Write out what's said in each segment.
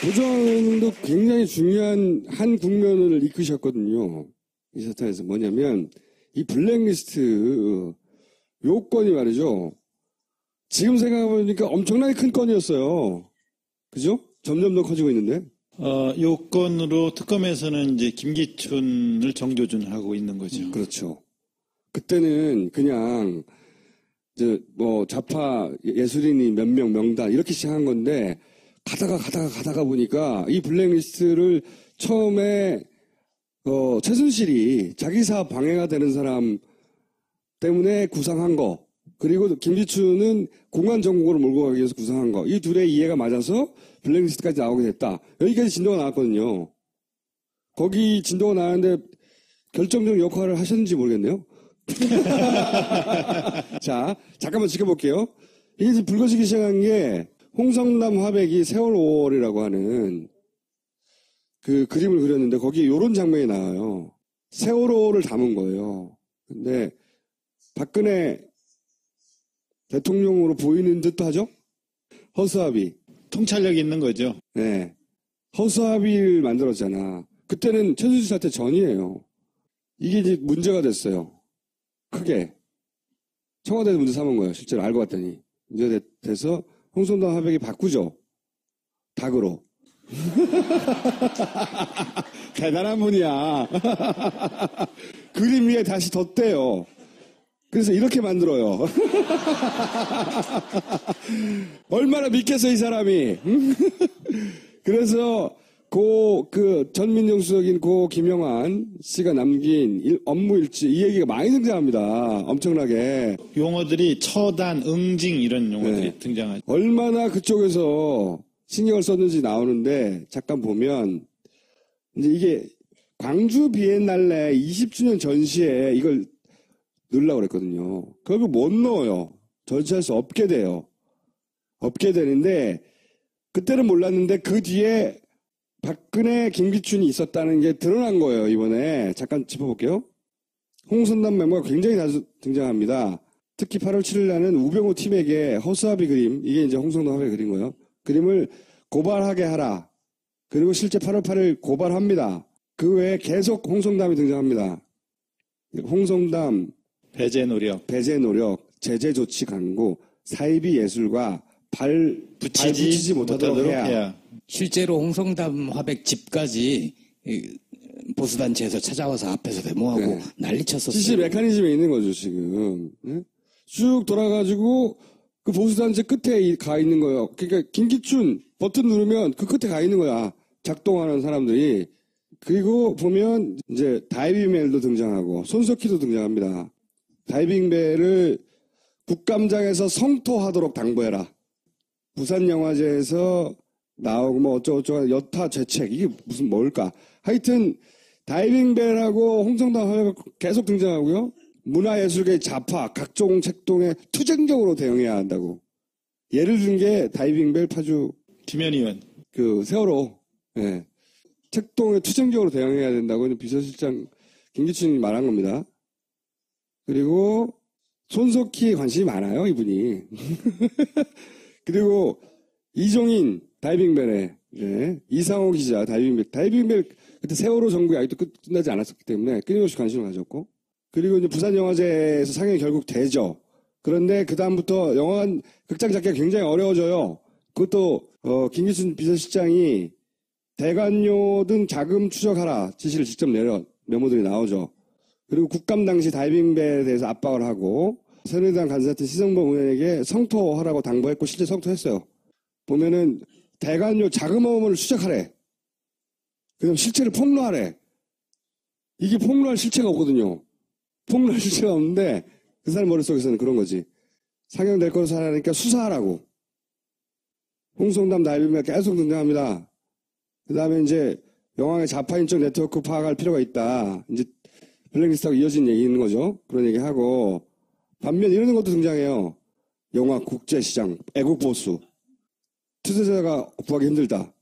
조정도 굉장히 중요한 한 국면을 이끄셨거든요. 이 사태에서 뭐냐면 이 블랙리스트 요건이 말이죠. 지금 생각해보니까 엄청나게 큰 건이었어요. 그죠? 점점 더 커지고 있는데. 요건으로 특검에서는 이제 김기춘을 정조준하고 있는 거죠. 그렇죠. 그때는 그냥 뭐 좌파 예술인이 몇 명 명단 이렇게 시작한 건데 가다가 보니까 이 블랙리스트를 처음에 최순실이 자기 사업 방해가 되는 사람 때문에 구상한 거, 그리고 김기춘은 공안 정국으로 몰고 가기 위해서 구상한 거, 이 둘의 이해가 맞아서 블랙리스트까지 나오게 됐다. 여기까지 진도가 나왔거든요. 거기 진도가 나왔는데 결정적 역할을 하셨는지 모르겠네요. 자, 잠깐만 지켜볼게요. 이게 지금 불거지기 시작한 게 홍성남 화백이 세월 5월이라고 하는 그 그림을 그렸는데 거기에 이런 장면이 나와요. 세월호를 담은 거예요. 근데 박근혜 대통령으로 보이는 듯도 하죠? 허수아비. 통찰력이 있는 거죠. 네. 허수아비를 만들었잖아. 그때는 최순실 사태 전이에요. 이게 이제 문제가 됐어요. 크게. 청와대에서 문제 삼은 거예요. 실제로 알고 봤더니. 문제가 돼서 홍성남 화백이 바꾸죠. 닭으로. 대단한 분이야. 그림 위에 다시 덧대요. 그래서 이렇게 만들어요. 얼마나 믿겠어, 이 사람이. 그래서 전민정 수석인 김영환 씨가 남긴 업무 일지, 이 얘기가 많이 등장합니다. 엄청나게. 용어들이 처단, 응징 이런 용어들이 네. 등장하죠. 얼마나 그쪽에서 신경을 썼는지 나오는데, 잠깐 보면, 이제 이게 광주 비엔날레 20주년 전시에 이걸 넣으려고 그랬거든요. 결국 못 넣어요. 전시할 수 없게 돼요. 없게 되는데, 그때는 몰랐는데 그 뒤에 박근혜, 김기춘이 있었다는 게 드러난 거예요, 이번에. 잠깐 짚어볼게요. 홍선남 메모가 굉장히 자주 등장합니다. 특히 8월 7일 날은 우병우 팀에게 허수아비 그림, 이게 이제 홍성남 화백이 그린 거예요. 그림을 고발하게 하라. 그리고 실제 8월 8일 고발합니다. 그 외에 계속 홍성남이 등장합니다. 홍성남, 배제 노력, 제재 조치 강구, 사이비 예술과 발 붙이지 못하도록 해야. 실제로 홍성담 화백 집까지 보수단체에서 찾아와서 앞에서 데모하고 네. 난리쳤었어요. 지시 메커니즘에 있는 거죠, 지금. 네? 쭉 돌아가지고 그 보수단체 끝에 가 있는 거예요. 그러니까 김기춘 버튼 누르면 그 끝에 가 있는 거야. 작동하는 사람들이. 그리고 보면 이제 다이빙벨도 등장하고 손석희도 등장합니다. 다이빙벨을 국감장에서 성토하도록 당부해라. 부산영화제에서 나오고 뭐 어쩌고저쩌고 여타 죄책, 이게 무슨 뭘까. 하여튼 다이빙벨하고 홍성남 화백이 계속 등장하고요. 문화예술계의 좌파 각종 책동에 투쟁적으로 대응해야 한다고. 예를 든 게 다이빙벨 파주 김현 의원 그 세월호. 예. 책동에 투쟁적으로 대응해야 된다고 비서실장 김기춘이 말한 겁니다. 그리고 손석희에 관심이 많아요, 이분이. 그리고 이종인 다이빙벨에, 네. 이상호 기자 다이빙벨 그때 세월호 정국이 아직도 끝나지 않았었기 때문에 끊임없이 관심을 가졌고, 그리고 이제 부산영화제에서 상영이 결국 되죠. 그런데 그다음부터 영화관 극장 잡기가 굉장히 어려워져요. 그것도 김기춘 비서실장이 대관료 등 자금 추적하라 지시를 직접 내려 메모들이 나오죠. 그리고 국감 당시 다이빙벨에 대해서 압박을 하고 새누리당 간사였던 시성범 의원에게 성토하라고 당부했고 실제 성토했어요. 보면은 대관료 자금 어음을 추적하래. 그다음 실체를 폭로하래. 이게 폭로할 실체가 없거든요. 폭로할 실체가 없는데 그 사람 머릿속에서는 그런 거지. 상영될 거로 살아니까 수사하라고. 홍성남 다이빙벨 계속 등장합니다. 그 다음에 이제 영화의 좌파인적 네트워크 파악할 필요가 있다. 이제 블랙리스트하고 이어진 얘기 있는 거죠. 그런 얘기 하고. 반면 이런 것도 등장해요. 영화 국제시장, 애국보수. 투자자가 구하기 힘들다.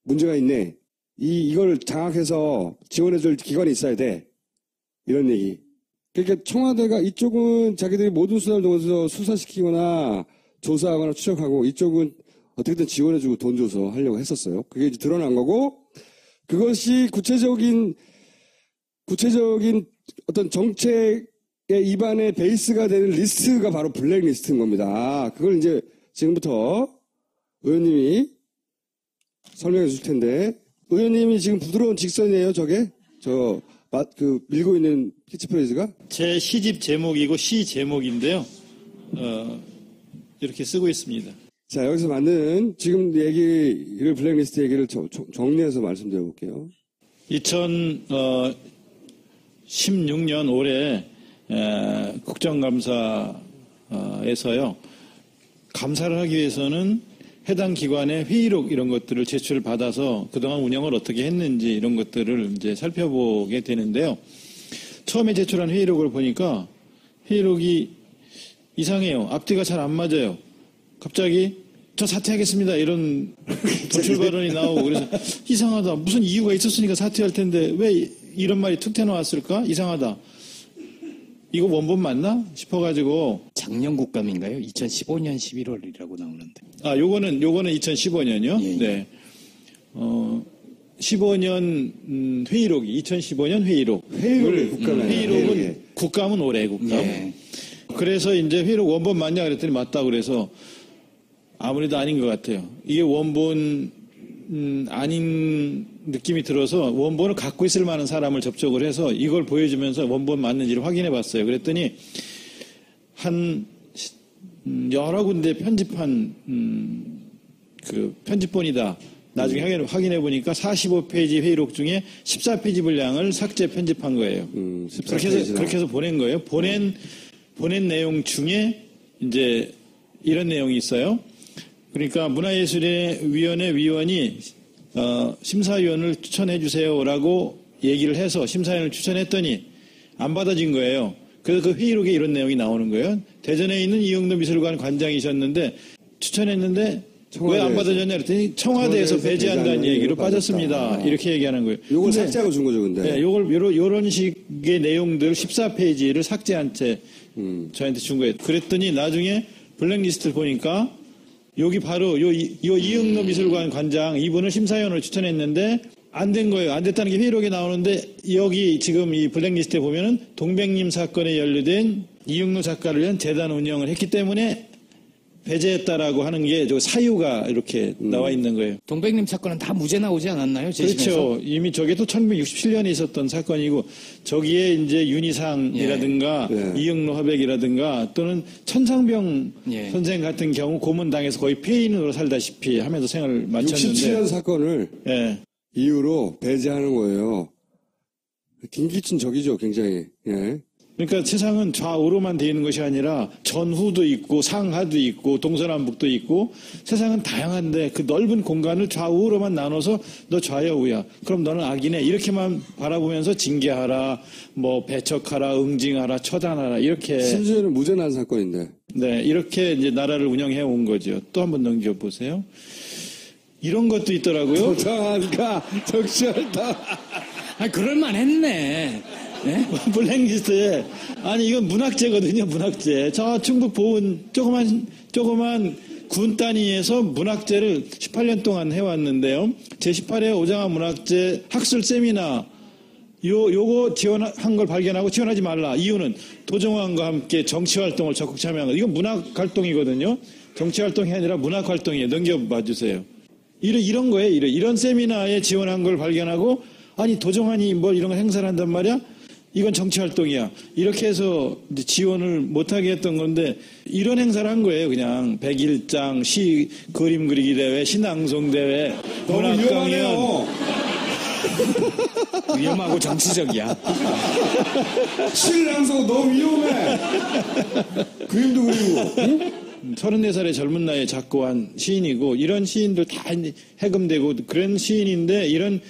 문제가 있네. 이걸 장악해서 지원해줄 기관이 있어야 돼. 이런 얘기. 그러니까 청와대가 이쪽은 자기들이 모든 수사를 통해서 수사시키거나 조사하거나 추적하고 이쪽은 어떻게든 지원해주고 돈 줘서 하려고 했었어요. 그게 이제 드러난 거고, 그것이 구체적인 어떤 정책의 입안의 베이스가 되는 리스트가 바로 블랙리스트인 겁니다. 그걸 이제 지금부터 의원님이 설명해 주실 텐데, 의원님이 지금 부드러운 직선이에요, 저게? 밀고 있는 캐치프레이즈가? 제 시집 제목이고 시 제목인데요. 이렇게 쓰고 있습니다. 자, 여기서 맞는 지금 얘기를, 블랙리스트 얘기를 정리해서 말씀드려 볼게요. 2016년 올해 국정감사에서요. 감사를 하기 위해서는 해당 기관의 회의록 이런 것들을 제출을 받아서 그동안 운영을 어떻게 했는지 이런 것들을 이제 살펴보게 되는데요. 처음에 제출한 회의록을 보니까 회의록이 이상해요. 앞뒤가 잘 안 맞아요. 갑자기 저 사퇴하겠습니다. 이런 도출 발언이 나오고 그래서 이상하다. 무슨 이유가 있었으니까 사퇴할 텐데 왜 이런 말이 툭 튀어나왔을까? 이상하다. 이거 원본 맞나? 싶어가지고. 작년 국감인가요? 2015년 11월이라고 나오는데. 요거는 2015년이요? 예, 예. 네. 15년 회의록이 2015년 회의록. 회의록은 국감은 올해 국감. 예. 그래서 이제 회의록 원본 맞냐 그랬더니 맞다 그래서 아무래도 아닌 것 같아요. 이게 원본 아닌 느낌이 들어서 원본을 갖고 있을 만한 사람을 접촉을 해서 이걸 보여주면서 원본 맞는지를 확인해 봤어요. 그랬더니 한 여러 군데 편집한 그 편집본이다. 나중에 확인해 보니까 45페이지 회의록 중에 14페이지 분량을 삭제 편집한 거예요. 그렇게 해서 보낸 거예요. 보낸 내용 중에 이제 이런 내용이 있어요. 그러니까 문화예술위원회 위원이 심사위원을 추천해 주세요라고 얘기를 해서 심사위원을 추천했더니 안 받아진 거예요. 그래서 그 회의록에 이런 내용이 나오는 거예요. 대전에 있는 이영도 미술관 관장이셨는데 추천했는데 왜 안 받아졌냐 그랬더니 청와대에서 배제한다는 얘기로 빠졌습니다. 이렇게 얘기하는 거예요. 요걸 삭제하고 준 거죠, 근데. 네, 요런 식의 내용들 14페이지를 삭제한 채 저한테 준 거예요. 그랬더니 나중에 블랙리스트를 보니까 여기 바로 이영로 미술관 관장 이분을 심사위원으로 추천했는데 안 된 거예요. 안 됐다는 게 회의록에 나오는데 여기 지금 이 블랙리스트에 보면은 동백님 사건에 연루된 이영로 작가를 위한 재단 운영을 했기 때문에 배제했다라고 하는 게 저 사유가 이렇게 나와 있는 거예요. 동백님 사건은 다 무죄 나오지 않았나요? 재심에서? 그렇죠. 이미 저게 또 1967년에 있었던 사건이고 저기에 이제 윤희상이라든가 이영로 화백이라든가 또는 천상병 선생 같은 경우 고문당해서 거의 폐인으로 살다시피 하면서 생활을 마쳤는데 67년 사건을 이유로 배제하는 거예요. 김기춘 적이죠, 굉장히. 예. 그러니까 세상은 좌우로만 돼 있는 것이 아니라 전후도 있고 상하도 있고 동서남북도 있고 세상은 다양한데 그 넓은 공간을 좌우로만 나눠서 너 좌야 우야 그럼 너는 악이네 이렇게만 바라보면서 징계하라 뭐 배척하라 응징하라 처단하라 이렇게 심지어는 무죄 난 사건인데 네 이렇게 이제 나라를 운영해 온 거죠. 또 한번 넘겨보세요. 이런 것도 있더라고요. 도당한가 적시할다. 그럴만 했네. 네? 블랙리스트에 아니 이건 문학재거든요. 문학재. 저 충북 보은 조그만 군 단위에서 문학재를 18년 동안 해왔는데요. 제18회 오장화 문학재 학술 세미나 요거 지원한 걸 발견하고 지원하지 말라. 이유는 도정환과 함께 정치활동을 적극 참여한 거. 이건 문학활동이거든요. 정치활동이 아니라 문학활동이에요. 넘겨봐 주세요. 이런 거예요. 이런 세미나에 지원한 걸 발견하고 아니 도정환이 뭘 이런 거 행사를 한단 말이야? 이건 정치활동이야. 이렇게 해서 이제 지원을 못하게 했던 건데 이런 행사를 한 거예요. 그냥 100일장, 시 그림 그리기 대회, 시낭송 대회, 너무 위험하네요. 위험하고 정치적이야. 시낭송 너무 위험해. 그림도 그리고. 응? 34살의 젊은 나이에 작고한 시인이고 이런 시인들 다 해금되고 그런 시인인데 이런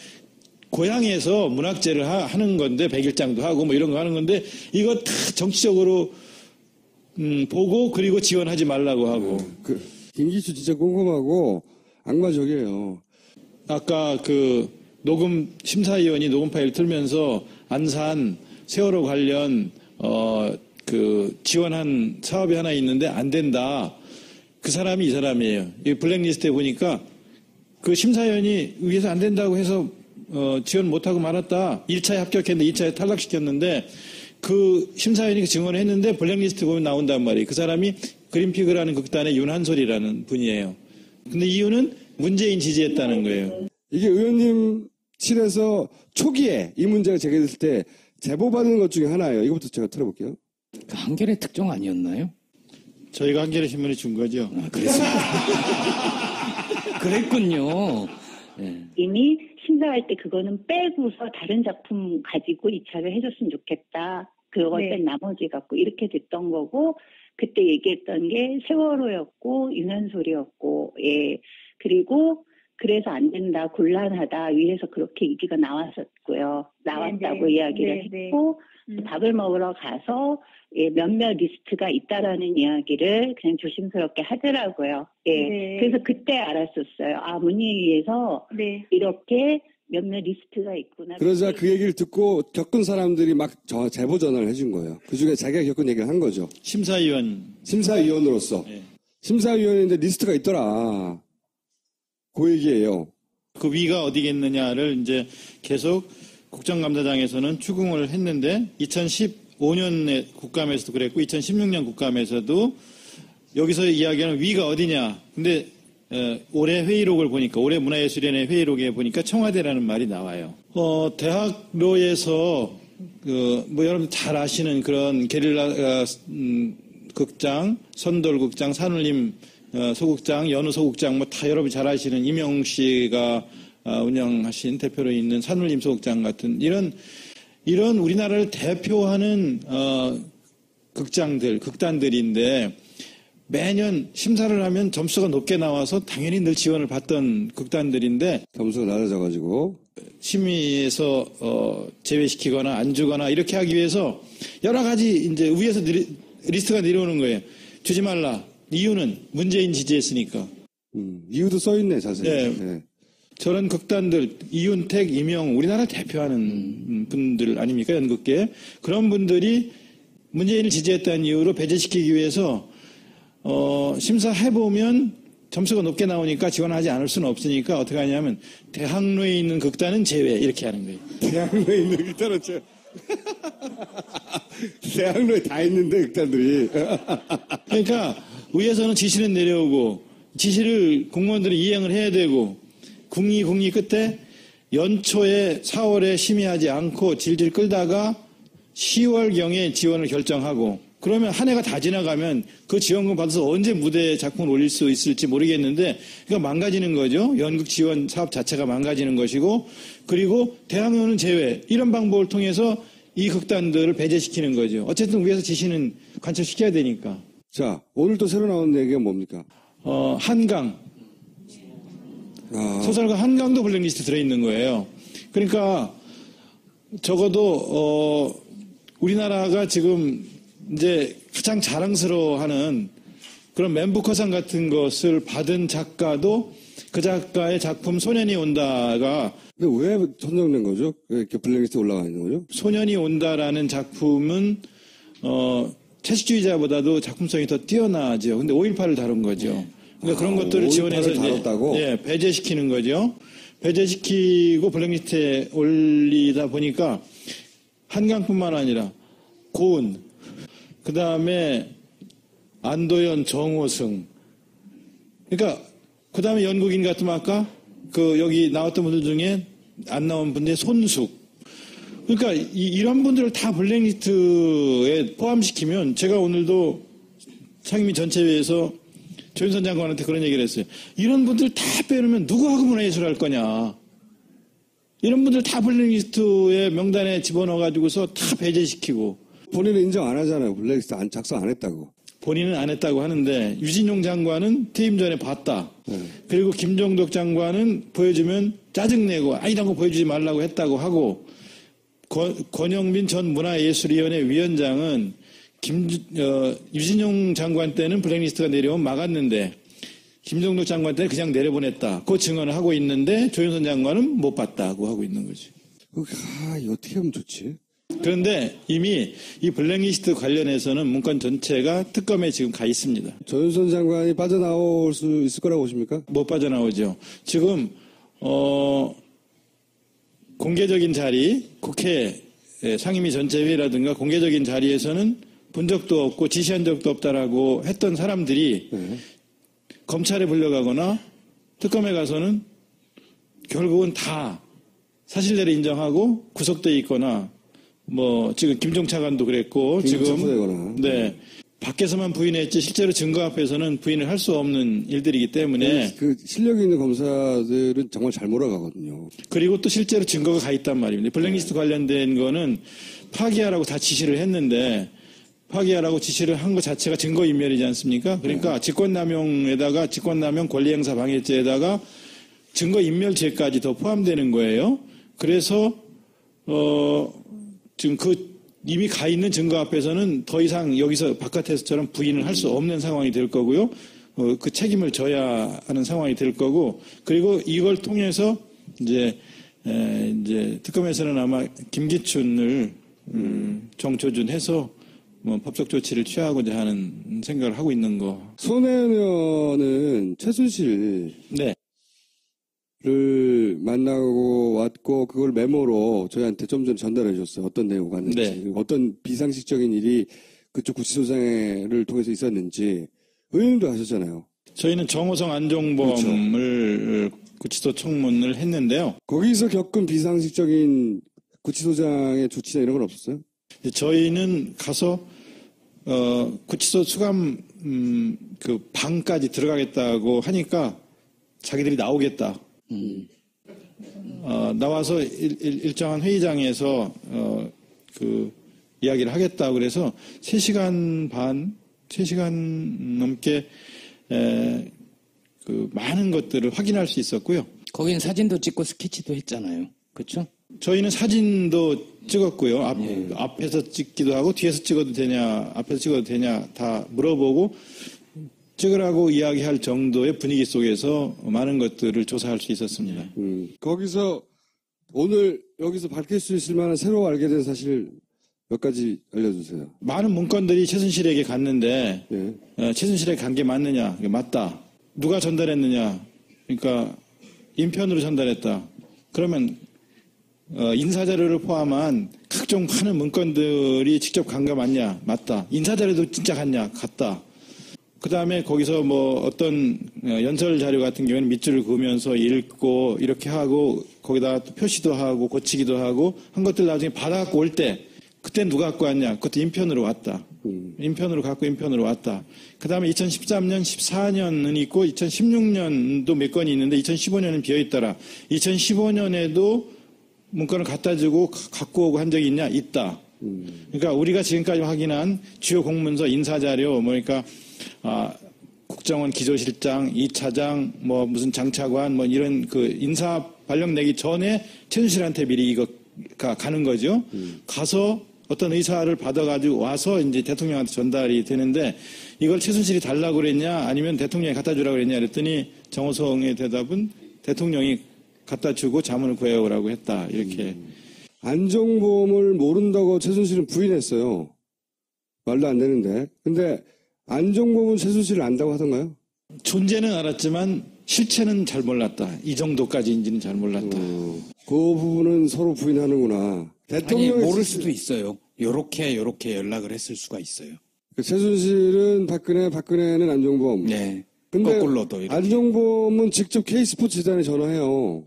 고향에서 문학재를 하는 건데 백일장도 하고 뭐 이런 거 하는 건데 이거 다 정치적으로 보고 그리고 지원하지 말라고 하고 김기춘 진짜 꼼꼼하고 악마적이에요. 아까 그 녹음 심사위원이 녹음 파일 틀면서 안산 세월호 관련 그 지원한 사업이 하나 있는데 안 된다. 그 사람이 이 사람이에요. 이 블랙리스트에 보니까 그 심사위원이 위에서 안 된다고 해서 지원 못하고 말았다. 1차에 합격했는데 2차에 탈락시켰는데 그 심사위원이 증언을 했는데 블랙리스트 보면 나온단 말이에요. 그 사람이 그린피그라는 극단의 윤한솔이라는 분이에요. 근데 이유는 문재인 지지했다는 거예요. 이게 의원님실에서 초기에 이 문제가 제기됐을 때 제보받은 것 중에 하나예요. 이것부터 제가 틀어볼게요. 그 한겨레 특종 아니었나요? 저희가 한겨레 신문에 준 거죠. 아, 그랬습니다. 그랬군요. 네. 이미 심사할 때 그거는 빼고서 다른 작품 가지고 2차를 해줬으면 좋겠다. 그걸 뺀 나머지 갖고 이렇게 됐던 거고 그때 얘기했던 게 세월호였고 윤한솔이었고 예 그리고 그래서 안 된다 곤란하다 위에서 그렇게 얘기가 나왔었고요. 나왔다고 이야기를 했고 밥을 먹으러 가서 예, 몇몇 리스트가 있다라는 이야기를 그냥 조심스럽게 하더라고요. 예. 그래서 그때 알았었어요. 아, 문의위에서 이렇게 몇몇 리스트가 있구나. 그러자 그 얘기를 듣고 겪은 사람들이 막 제보 전화를 해준 거예요. 그 중에 자기가 겪은 얘기를 한 거죠. 심사위원으로서. 네. 심사위원인데 리스트가 있더라. 그 얘기예요. 그 위가 어디겠느냐를 이제 계속 국정감사장에서는 추궁을 했는데 2015년에 국감에서도 그랬고 2016년 국감에서도 여기서 이야기하는 위가 어디냐. 근데 올해 회의록을 보니까 올해 문화예술위원회 회의록에 보니까 청와대라는 말이 나와요. 대학로에서 뭐 여러분 잘 아시는 그런 게릴라 극장, 선돌극장, 산울림 소극장, 연우 소극장 뭐 다 여러분 잘 아시는 이명 씨가 운영하신 대표로 있는 산울림 소극장 같은 이런 우리나라를 대표하는 극단들인데 매년 심사를 하면 점수가 높게 나와서 당연히 늘 지원을 받던 극단들인데 점수가 낮아져가지고 심의에서 제외시키거나 안 주거나 이렇게 하기 위해서 여러 가지 이제 위에서 리스트가 내려오는 거예요. 주지 말라. 이유는 문재인 지지했으니까. 이유도 써있네 자세히. 네. 네. 저런 극단들 이윤택, 이명 우리나라 대표하는 분들 아닙니까 연극계 그런 분들이 문재인을 지지했다는 이유로 배제시키기 위해서 심사해보면 점수가 높게 나오니까 지원하지 않을 수는 없으니까 어떻게 하냐면 대학로에 있는 극단은 제외 이렇게 하는 거예요. 대학로에 있는 극단은 제외. 대학로에 다 있는데 극단들이. 그러니까 위에서는 지시는 내려오고 지시를 공무원들이 이행을 해야 되고 국리 끝에 연초에 4월에 심의하지 않고 질질 끌다가 10월경에 지원을 결정하고 그러면 한 해가 다 지나가면 그 지원금 받아서 언제 무대에 작품을 올릴 수 있을지 모르겠는데 그러니까 망가지는 거죠. 연극 지원 사업 자체가 망가지는 것이고 그리고 대학로는 제외 이런 방법을 통해서 이 극단들을 배제시키는 거죠. 어쨌든 위에서 지시는 관철시켜야 되니까. 자, 오늘 또 새로 나온 얘기가 뭡니까? 한강. 소설가 한강도 블랙리스트 들어있는 거예요. 그러니까 적어도 우리나라가 지금 이제 가장 자랑스러워하는 그런 맨부커상 같은 것을 받은 작가도 그 작가의 작품 소년이 온다가 근데 왜 선정된 거죠? 왜 이렇게 블랙리스트에 올라가 있는 거죠? 소년이 온다라는 작품은 채식주의자보다도 작품성이 더 뛰어나죠. 근데 5.18을 다룬 거죠. 그러니까 그런 것들을 지원해서 이제 배제시키는 거죠. 배제시키고 블랙리스트에 올리다 보니까 한강뿐만 아니라 고은, 그 다음에 안도현, 정호승. 그러니까 그 다음에 연극인 같으면 아까 여기 나왔던 분들 중에 안 나온 분들이 손숙. 그러니까 이런 분들을 다 블랙리스트에 포함시키면 제가 오늘도 상임위 전체회에서 조윤선 장관한테 그런 얘기를 했어요. 이런 분들 다 빼놓으면 누구하고 문화예술 할 거냐. 이런 분들 다 블랙리스트에 명단에 집어넣어가지고서 다 배제시키고. 본인은 인정 안 하잖아요. 블랙리스트 작성 안 했다고. 본인은 안 했다고 하는데 유진용 장관은 퇴임 전에 봤다. 그리고 김종덕 장관은 보여주면 짜증내고 이런 거 보여주지 말라고 했다고 하고 권영빈 전 문화예술위원회 위원장은 유진용 장관 때는 블랙리스트가 내려오면 막았는데 김종덕 장관 때는 그냥 내려보냈다. 그 증언을 하고 있는데 조윤선 장관은 못 봤다고 하고 있는 거지. 이거 어떻게 하면 좋지? 그런데 이미 이 블랙리스트 관련해서는 문건 전체가 특검에 지금 가 있습니다. 전윤선 장관이 빠져나올 수 있을 거라고 보십니까? 못 빠져나오죠. 지금 공개적인 자리, 국회 상임위 전체회의라든가 공개적인 자리에서는 본 적도 없고 지시한 적도 없다라고 했던 사람들이 검찰에 불려가거나 특검에 가서는 결국은 다 사실대로 인정하고 구속돼 있거나 뭐 지금 김종 차관도 그랬고 지금 네 밖에서만 부인했지 실제로 증거 앞에서는 부인을 할 수 없는 일들이기 때문에 그 실력이 있는 검사들은 정말 잘 몰아가거든요. 그리고 또 실제로 증거가 가 있단 말입니다. 블랙리스트 관련된 거는 파기하라고 다 지시를 했는데 파기하라고 지시를 한 것 자체가 증거인멸이지 않습니까? 그러니까 직권남용에다가 직권남용 권리행사 방해죄에다가 증거인멸죄까지 더 포함되는 거예요. 그래서 지금 이미 가 있는 증거 앞에서는 더 이상 여기서 바깥에서처럼 부인을 할 수 없는 상황이 될 거고요. 그 책임을 져야 하는 상황이 될 거고, 그리고 이걸 통해서 이제 특검에서는 아마 김기춘을 정조준해서 뭐 법적 조치를 취하고자 하는 생각을 하고 있는 거. 손혜원 의원은 최순실 네. 를 만나고 왔고 그걸 메모로 저희한테 좀 전에 전달해 주셨어요. 어떤 내용 갔는지 네. 어떤 비상식적인 일이 그쪽 구치소장을 통해서 있었는지 의원님도 하셨잖아요. 저희는 정호성 안종범을 구치소 청문을 했는데요. 거기서 겪은 비상식적인 구치소장의 조치나 이런 건 없었어요? 저희는 가서 구치소 수감 그 방까지 들어가겠다고 하니까 자기들이 나오겠다. 나와서 일정한 회의장에서 그 이야기를 하겠다 그래서 3시간 넘게 그 많은 것들을 확인할 수 있었고요. 거긴 사진도 찍고 스케치도 했잖아요. 그렇죠? 저희는 사진도 찍었고요. 앞에서 찍기도 하고 뒤에서 찍어도 되냐, 앞에서 찍어도 되냐 다 물어보고 찍으라고 이야기할 정도의 분위기 속에서 많은 것들을 조사할 수 있었습니다. 거기서 오늘 여기서 밝힐 수 있을 만한 새로 알게 된 사실 몇 가지 알려주세요. 많은 문건들이 최순실에게 갔는데 예. 최순실에게 간 게 맞느냐? 맞다. 누가 전달했느냐? 그러니까 인편으로 전달했다. 그러면 인사자료를 포함한 각종 많은 문건들이 직접 간 거 맞냐? 맞다. 인사자료도 진짜 갔냐? 갔다. 그 다음에 거기서 뭐 어떤 연설 자료 같은 경우에는 밑줄을 그으면서 읽고 이렇게 하고 거기다가 또 표시도 하고 고치기도 하고 한 것들 나중에 받아갖고 올 때 그때 누가 갖고 왔냐? 그것도 인편으로 왔다. 인편으로 갖고 인편으로 왔다. 그 다음에 2013년, 14년은 있고 2016년도 몇 건이 있는데 2015년은 비어있더라. 2015년에도 문건을 갖다 주고 갖고 오고 한 적이 있냐? 있다. 그러니까 우리가 지금까지 확인한 주요 공문서, 인사자료, 그러니까 국정원 기조실장, 2차장, 뭐 무슨 장차관, 뭐 이런 그 인사 발령 내기 전에 최순실한테 미리 이거가 가는 거죠. 가서 어떤 의사를 받아가지고 와서 이제 대통령한테 전달이 되는데 이걸 최순실이 달라고 그랬냐 아니면 대통령이 갖다 주라고 그랬냐 그랬더니 정호성의 대답은 대통령이 갖다 주고 자문을 구해오라고 했다. 이렇게. 안종범을 모른다고 최순실은 부인했어요. 말도 안 되는데. 근데 안종범은 최순실을 안다고 하던가요? 존재는 알았지만 실체는 잘 몰랐다. 이 정도까지인지는 잘 몰랐다. 그 부분은 서로 부인하는구나. 아니, 모를 수도 있어요. 요렇게 연락을 했을 수가 있어요. 최순실은 박근혜는 안종범. 네. 근데 거꾸로도 이렇게. 안종범은 직접 K스포츠 재단에 전화해요.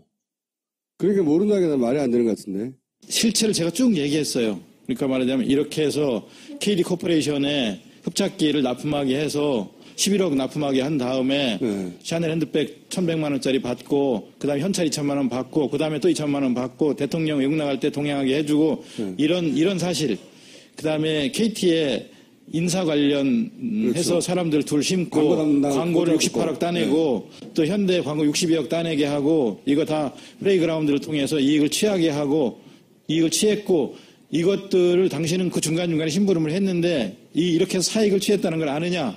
그러니까 모른다는 게 말이 안 되는 것 같은데. 실체를 제가 쭉 얘기했어요. 그러니까 말하자면 이렇게 해서 KD 코퍼레이션에 흡착기를 납품하게 해서 11억 납품하게 한 다음에 샤넬 핸드백 1,100만 원짜리 받고 그다음에 현찰 2천만 원 받고 그다음에 또 2천만 원 받고 대통령 외국 나갈 때 동행하게 해주고 이런 사실. 그다음에 KT에 인사 관련해서 사람들 둘 심고 광고를 68억 따내고 또 현대 광고 62억 따내게 하고 이거 다 플레이그라운드를 통해서 이익을 취하게 하고 이익을 취했고 이것들을 당신은 그 중간중간에 심부름을 했는데 이렇게 해서 사익을 취했다는 걸 아느냐?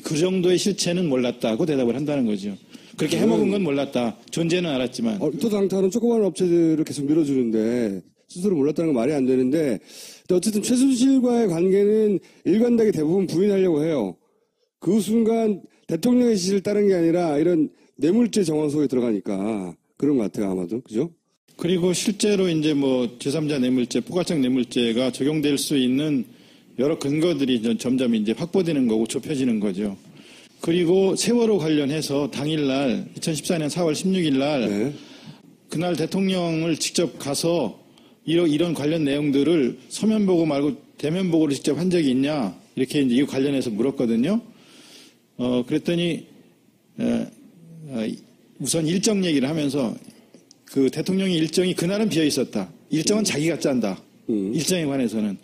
그 정도의 실체는 몰랐다고 대답을 한다는 거죠. 그렇게 해먹은 건 몰랐다. 존재는 알았지만. 얼토당토하는 조그마한 업체들을 계속 밀어주는데 스스로 몰랐다는 건 말이 안 되는데, 근데 어쨌든 최순실과의 관계는 일관되게 대부분 부인하려고 해요. 그 순간 대통령의 지시를 따른 게 아니라 이런 뇌물죄 정황 속에 들어가니까 그런 것 같아요, 아마도. 그죠? 그리고 실제로 이제 뭐 제3자 뇌물죄, 포괄적 뇌물죄가 적용될 수 있는 여러 근거들이 점점 이제 확보되는 거고 좁혀지는 거죠. 그리고 세월호 관련해서 당일날 2014년 4월 16일 날 네. 그날 대통령을 직접 가서 이런 관련 내용들을 서면 보고 말고 대면 보고를 직접 한 적이 있냐 이렇게 이제 이 관련해서 물었거든요. 그랬더니 우선 일정 얘기를 하면서 그 대통령의 일정이 그날은 비어 있었다. 일정은 자기가 짠다. 일정에 관해서는.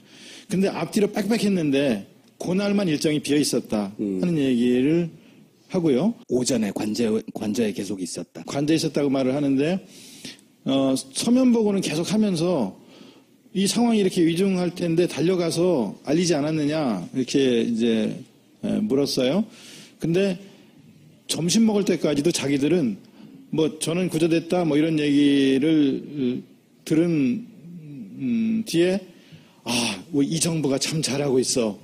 근데 앞뒤로 빽빽했는데 그날만 일정이 비어 있었다 하는 얘기를 하고요. 오전에 관저에 계속 있었다. 관저에 있었다고 말을 하는데 서면 보고는 계속 하면서 이 상황이 이렇게 위중할 텐데 달려가서 알리지 않았느냐 이렇게 이제 물었어요. 근데 점심 먹을 때까지도 자기들은 뭐 저는 구조됐다 뭐 이런 얘기를 들은 뒤에 이 정부가 참 잘하고 있어.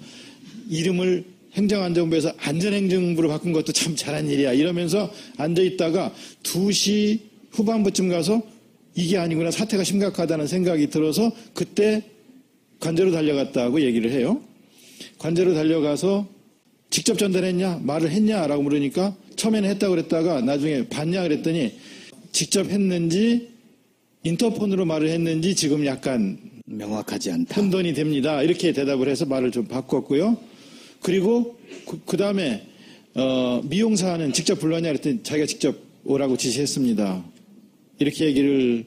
이름을 행정안전부에서 안전행정부로 바꾼 것도 참 잘한 일이야. 이러면서 앉아있다가 2시 후반부쯤 가서 이게 아니구나 사태가 심각하다는 생각이 들어서 그때 관저로 달려갔다고 얘기를 해요. 관저로 달려가서 직접 전달했냐 말을 했냐라고 물으니까 처음에는 했다고 그랬다가 나중에 봤냐 그랬더니 직접 했는지 인터폰으로 말을 했는지 지금 약간 명확하지 않다. 혼돈이 됩니다. 이렇게 대답을 해서 말을 좀 바꿨고요. 그리고 그 다음에 미용사는 직접 불렀냐 그랬더니 자기가 직접 오라고 지시했습니다. 이렇게 얘기를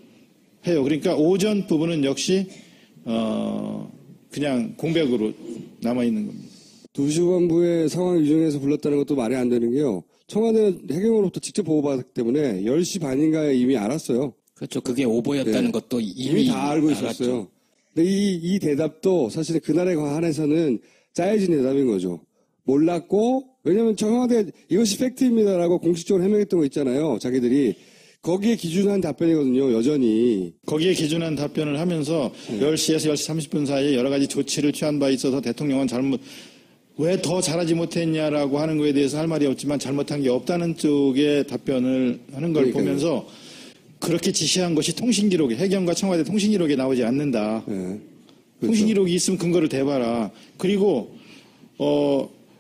해요. 그러니까 오전 부분은 역시 그냥 공백으로 남아있는 겁니다. 2시 후반부에 상황 유중해서 불렀다는 것도 말이 안 되는 게요. 청와대는 해경으로부터 직접 보고받았기 때문에 10시 반인가에 이미 알았어요. 그렇죠. 그게 오보였다는 네. 것도 이미 다 알고 알았죠. 있었어요. 근데 이 대답도 사실 그날에 한해서는 짜여진 대답인 거죠. 몰랐고, 왜냐면 청와대 이것이 팩트입니다라고 공식적으로 해명했던 거 있잖아요. 자기들이. 거기에 기준한 답변이거든요, 여전히. 거기에 기준한 답변을 하면서 10시에서 10시 30분 사이에 여러 가지 조치를 취한 바 있어서 대통령은 왜 더 잘하지 못했냐라고 하는 거에 대해서 할 말이 없지만 잘못한 게 없다는 쪽의 답변을 하는 걸 그러니까요. 보면서 그렇게 지시한 것이 통신기록에, 해경과 청와대 통신기록에 나오지 않는다. 네. 그렇죠. 통신기록이 있으면 근거를 대봐라. 그리고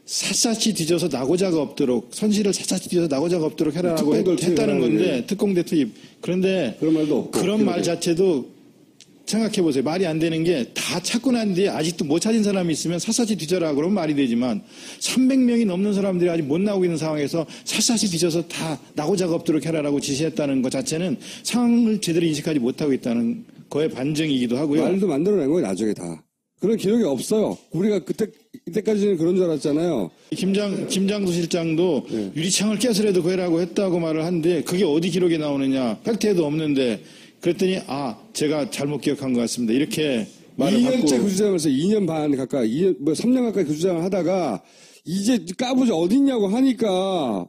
샅샅이 뒤져서 낙오자가 없도록 선실을 샅샅이 뒤져서 낙오자가 없도록 해라라고 특공대 했다는 건데 투입하라는 특공대 투입. 그런데 그런 말도 없고. 그런 말 자체도 생각해 보세요. 말이 안 되는 게 다 찾고 난 뒤에 아직도 못 찾은 사람이 있으면 샅샅이 뒤져라 그러면 말이 되지만 300명이 넘는 사람들이 아직 못 나오고 있는 상황에서 샅샅이 뒤져서 다 낙오자가 없도록 해라라고 지시했다는 것 자체는 상황을 제대로 인식하지 못하고 있다는 거의 반증이기도 하고요. 말도 만들어낸 거예요, 나중에 다. 그런 기록이 없어요. 우리가 이때까지는 그런 줄 알았잖아요. 김장수 실장도 네. 유리창을 깨서라도 구해라고 했다고 말을 하는데 그게 어디 기록에 나오느냐. 팩트에도 없는데 그랬더니 제가 잘못 기억한 것 같습니다. 이렇게 말을 2년째 받고 그 주장을 해서 2년 반 가까이, 3년 가까이 그 주장을 하다가 이제 까보지 어딨냐고 하니까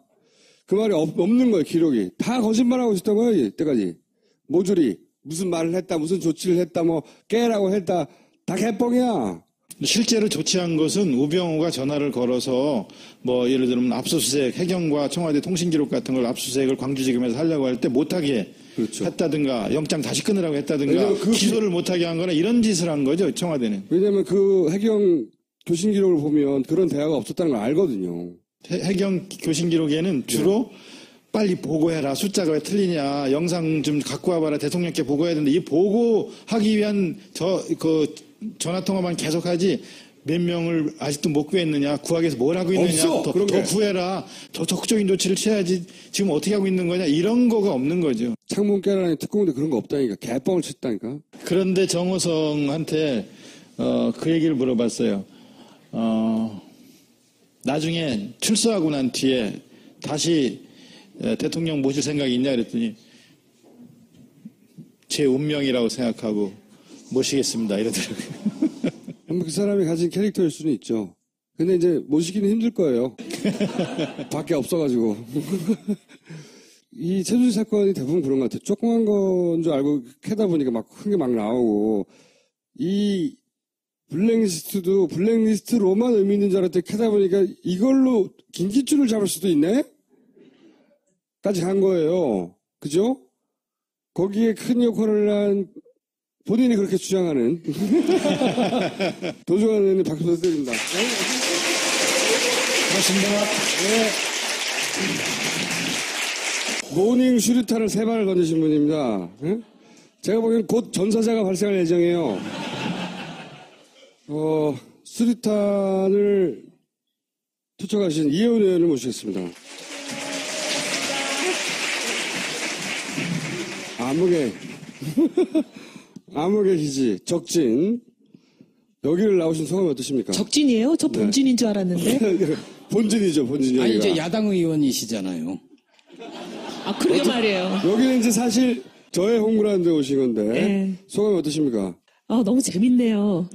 그 말이 없는 거예요, 기록이. 다 거짓말하고 있었던 거예요, 이때까지. 모조리. 무슨 말을 했다, 무슨 조치를 했다, 뭐 깨라고 했다. 다 개뻥이야. 실제로 조치한 것은 우병우가 전화를 걸어서 뭐 예를 들면 압수수색 해경과 청와대 통신기록 같은 걸 압수수색을 광주지검에서 하려고 할 때 못하게 그렇죠. 했다든가 영장 다시 끊으라고 했다든가 왜냐면 기소를 못하게 한 거나 이런 짓을 한 거죠 청와대는. 왜냐면 그 해경 교신 기록을 보면 그런 대화가 없었다는 걸 알거든요. 해경 교신 기록에는 주로 빨리 보고해라. 숫자가 왜 틀리냐. 영상 좀 갖고 와봐라. 대통령께 보고해야 되는데 이 보고하기 위한 전화통화만 계속하지 몇 명을 아직도 못 구했느냐. 구하기 위해서 뭘 하고 있느냐. 없어, 그런 게. 더 구해라. 더 적극적인 조치를 취해야지. 지금 어떻게 하고 있는 거냐. 이런 거가 없는 거죠. 창문 깨라니 특공대 그런 거 없다니까. 개뻥을 쳤다니까. 그런데 정호성한테 그 얘기를 물어봤어요. 나중에 출소하고 난 뒤에 다시 대통령 모실 생각이 있냐 그랬더니 제 운명이라고 생각하고 모시겠습니다 이러더라고요. 그 사람이 가진 캐릭터일 수는 있죠. 근데 이제 모시기는 힘들 거예요. 밖에 없어가지고. 이 최순실 사건이 대부분 그런 것 같아요. 조그만 건 줄 알고 캐다 보니까 막 큰 게 막 나오고, 이 블랙리스트도 블랙리스트로만 의미 있는 줄 알았더니 캐다 보니까 이걸로 김기춘을 잡을 수도 있네? 까지 간 거예요. 그죠? 거기에 큰 역할을 한 본인이 그렇게 주장하는 도주관 의원님 박수 부탁드립니다. 그렇습니다. 모닝 슈리탄을 3발을 던지신 분입니다. 예? 제가 보기엔 곧 전사자가 발생할 예정이에요. 수류탄을 투척하신 이혜원 의원을 모시겠습니다. 암흑의 기지, 적진. 여기를 나오신 소감이 어떠십니까? 적진이에요? 저 본진인 줄 알았는데. 본진이죠, 본진이. 아니, 여기가. 이제 야당 의원이시잖아요. 아, 그러게 말이에요. 여기는 이제 사실 저의 홍구라는 데 오신 건데. 네. 소감이 어떠십니까? 너무 재밌네요.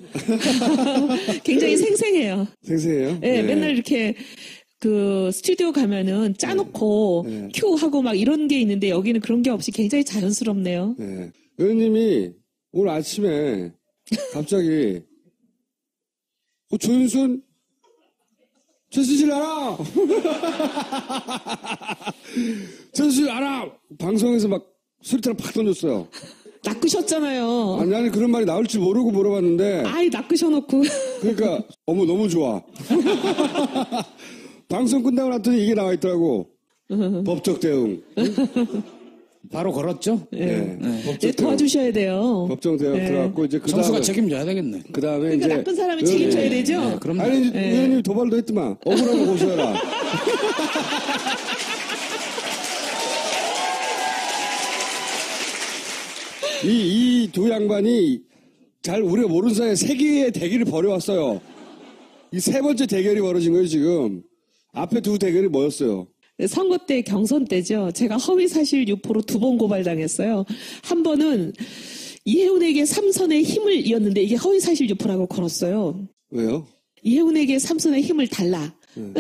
굉장히 생생해요. 생생해요? 네, 맨날 이렇게 그 스튜디오 가면은 짜놓고 큐하고 막 이런 게 있는데 여기는 그런 게 없이 굉장히 자연스럽네요. 네. 의원님이 오늘 아침에 갑자기 조윤선 최순실 알아! 최순실 알아! 방송에서 막 수리탄을 팍 던졌어요. 낚으셨잖아요. 아니, 나는 그런 말이 나올 줄 모르고 물어봤는데. 아이, 낚으셔놓고. 그러니까, 어머, 너무 좋아. 방송 끝나고 났더니 이게 나와 있더라고. 법적 대응. 바로 걸었죠? 네. 법적 대응. 도와주셔야 돼요. 법정 대응 들어갔고, 이제 그 정수가 다음에. 책임져야 되겠네. 그 다음에 그러니까 이제. 나쁜 사람이 책임져야 되죠? 네, 그럼 아니, 의원님 도발도 했더만. 억울하고 고소해라. 이 두 양반이 잘 우리가 모르는 사이에 세계의 대결을 벌여왔어요. 이 세 번째 대결이 벌어진 거예요, 지금. 앞에 두 대결이 뭐였어요? 선거 때 경선 때죠. 제가 허위사실 유포로 2번 고발당했어요. 한 번은 이혜훈에게 삼선의 힘을 이었는데 이게 허위사실 유포라고 걸었어요. 왜요? 이혜훈에게 삼선의 힘을 달라.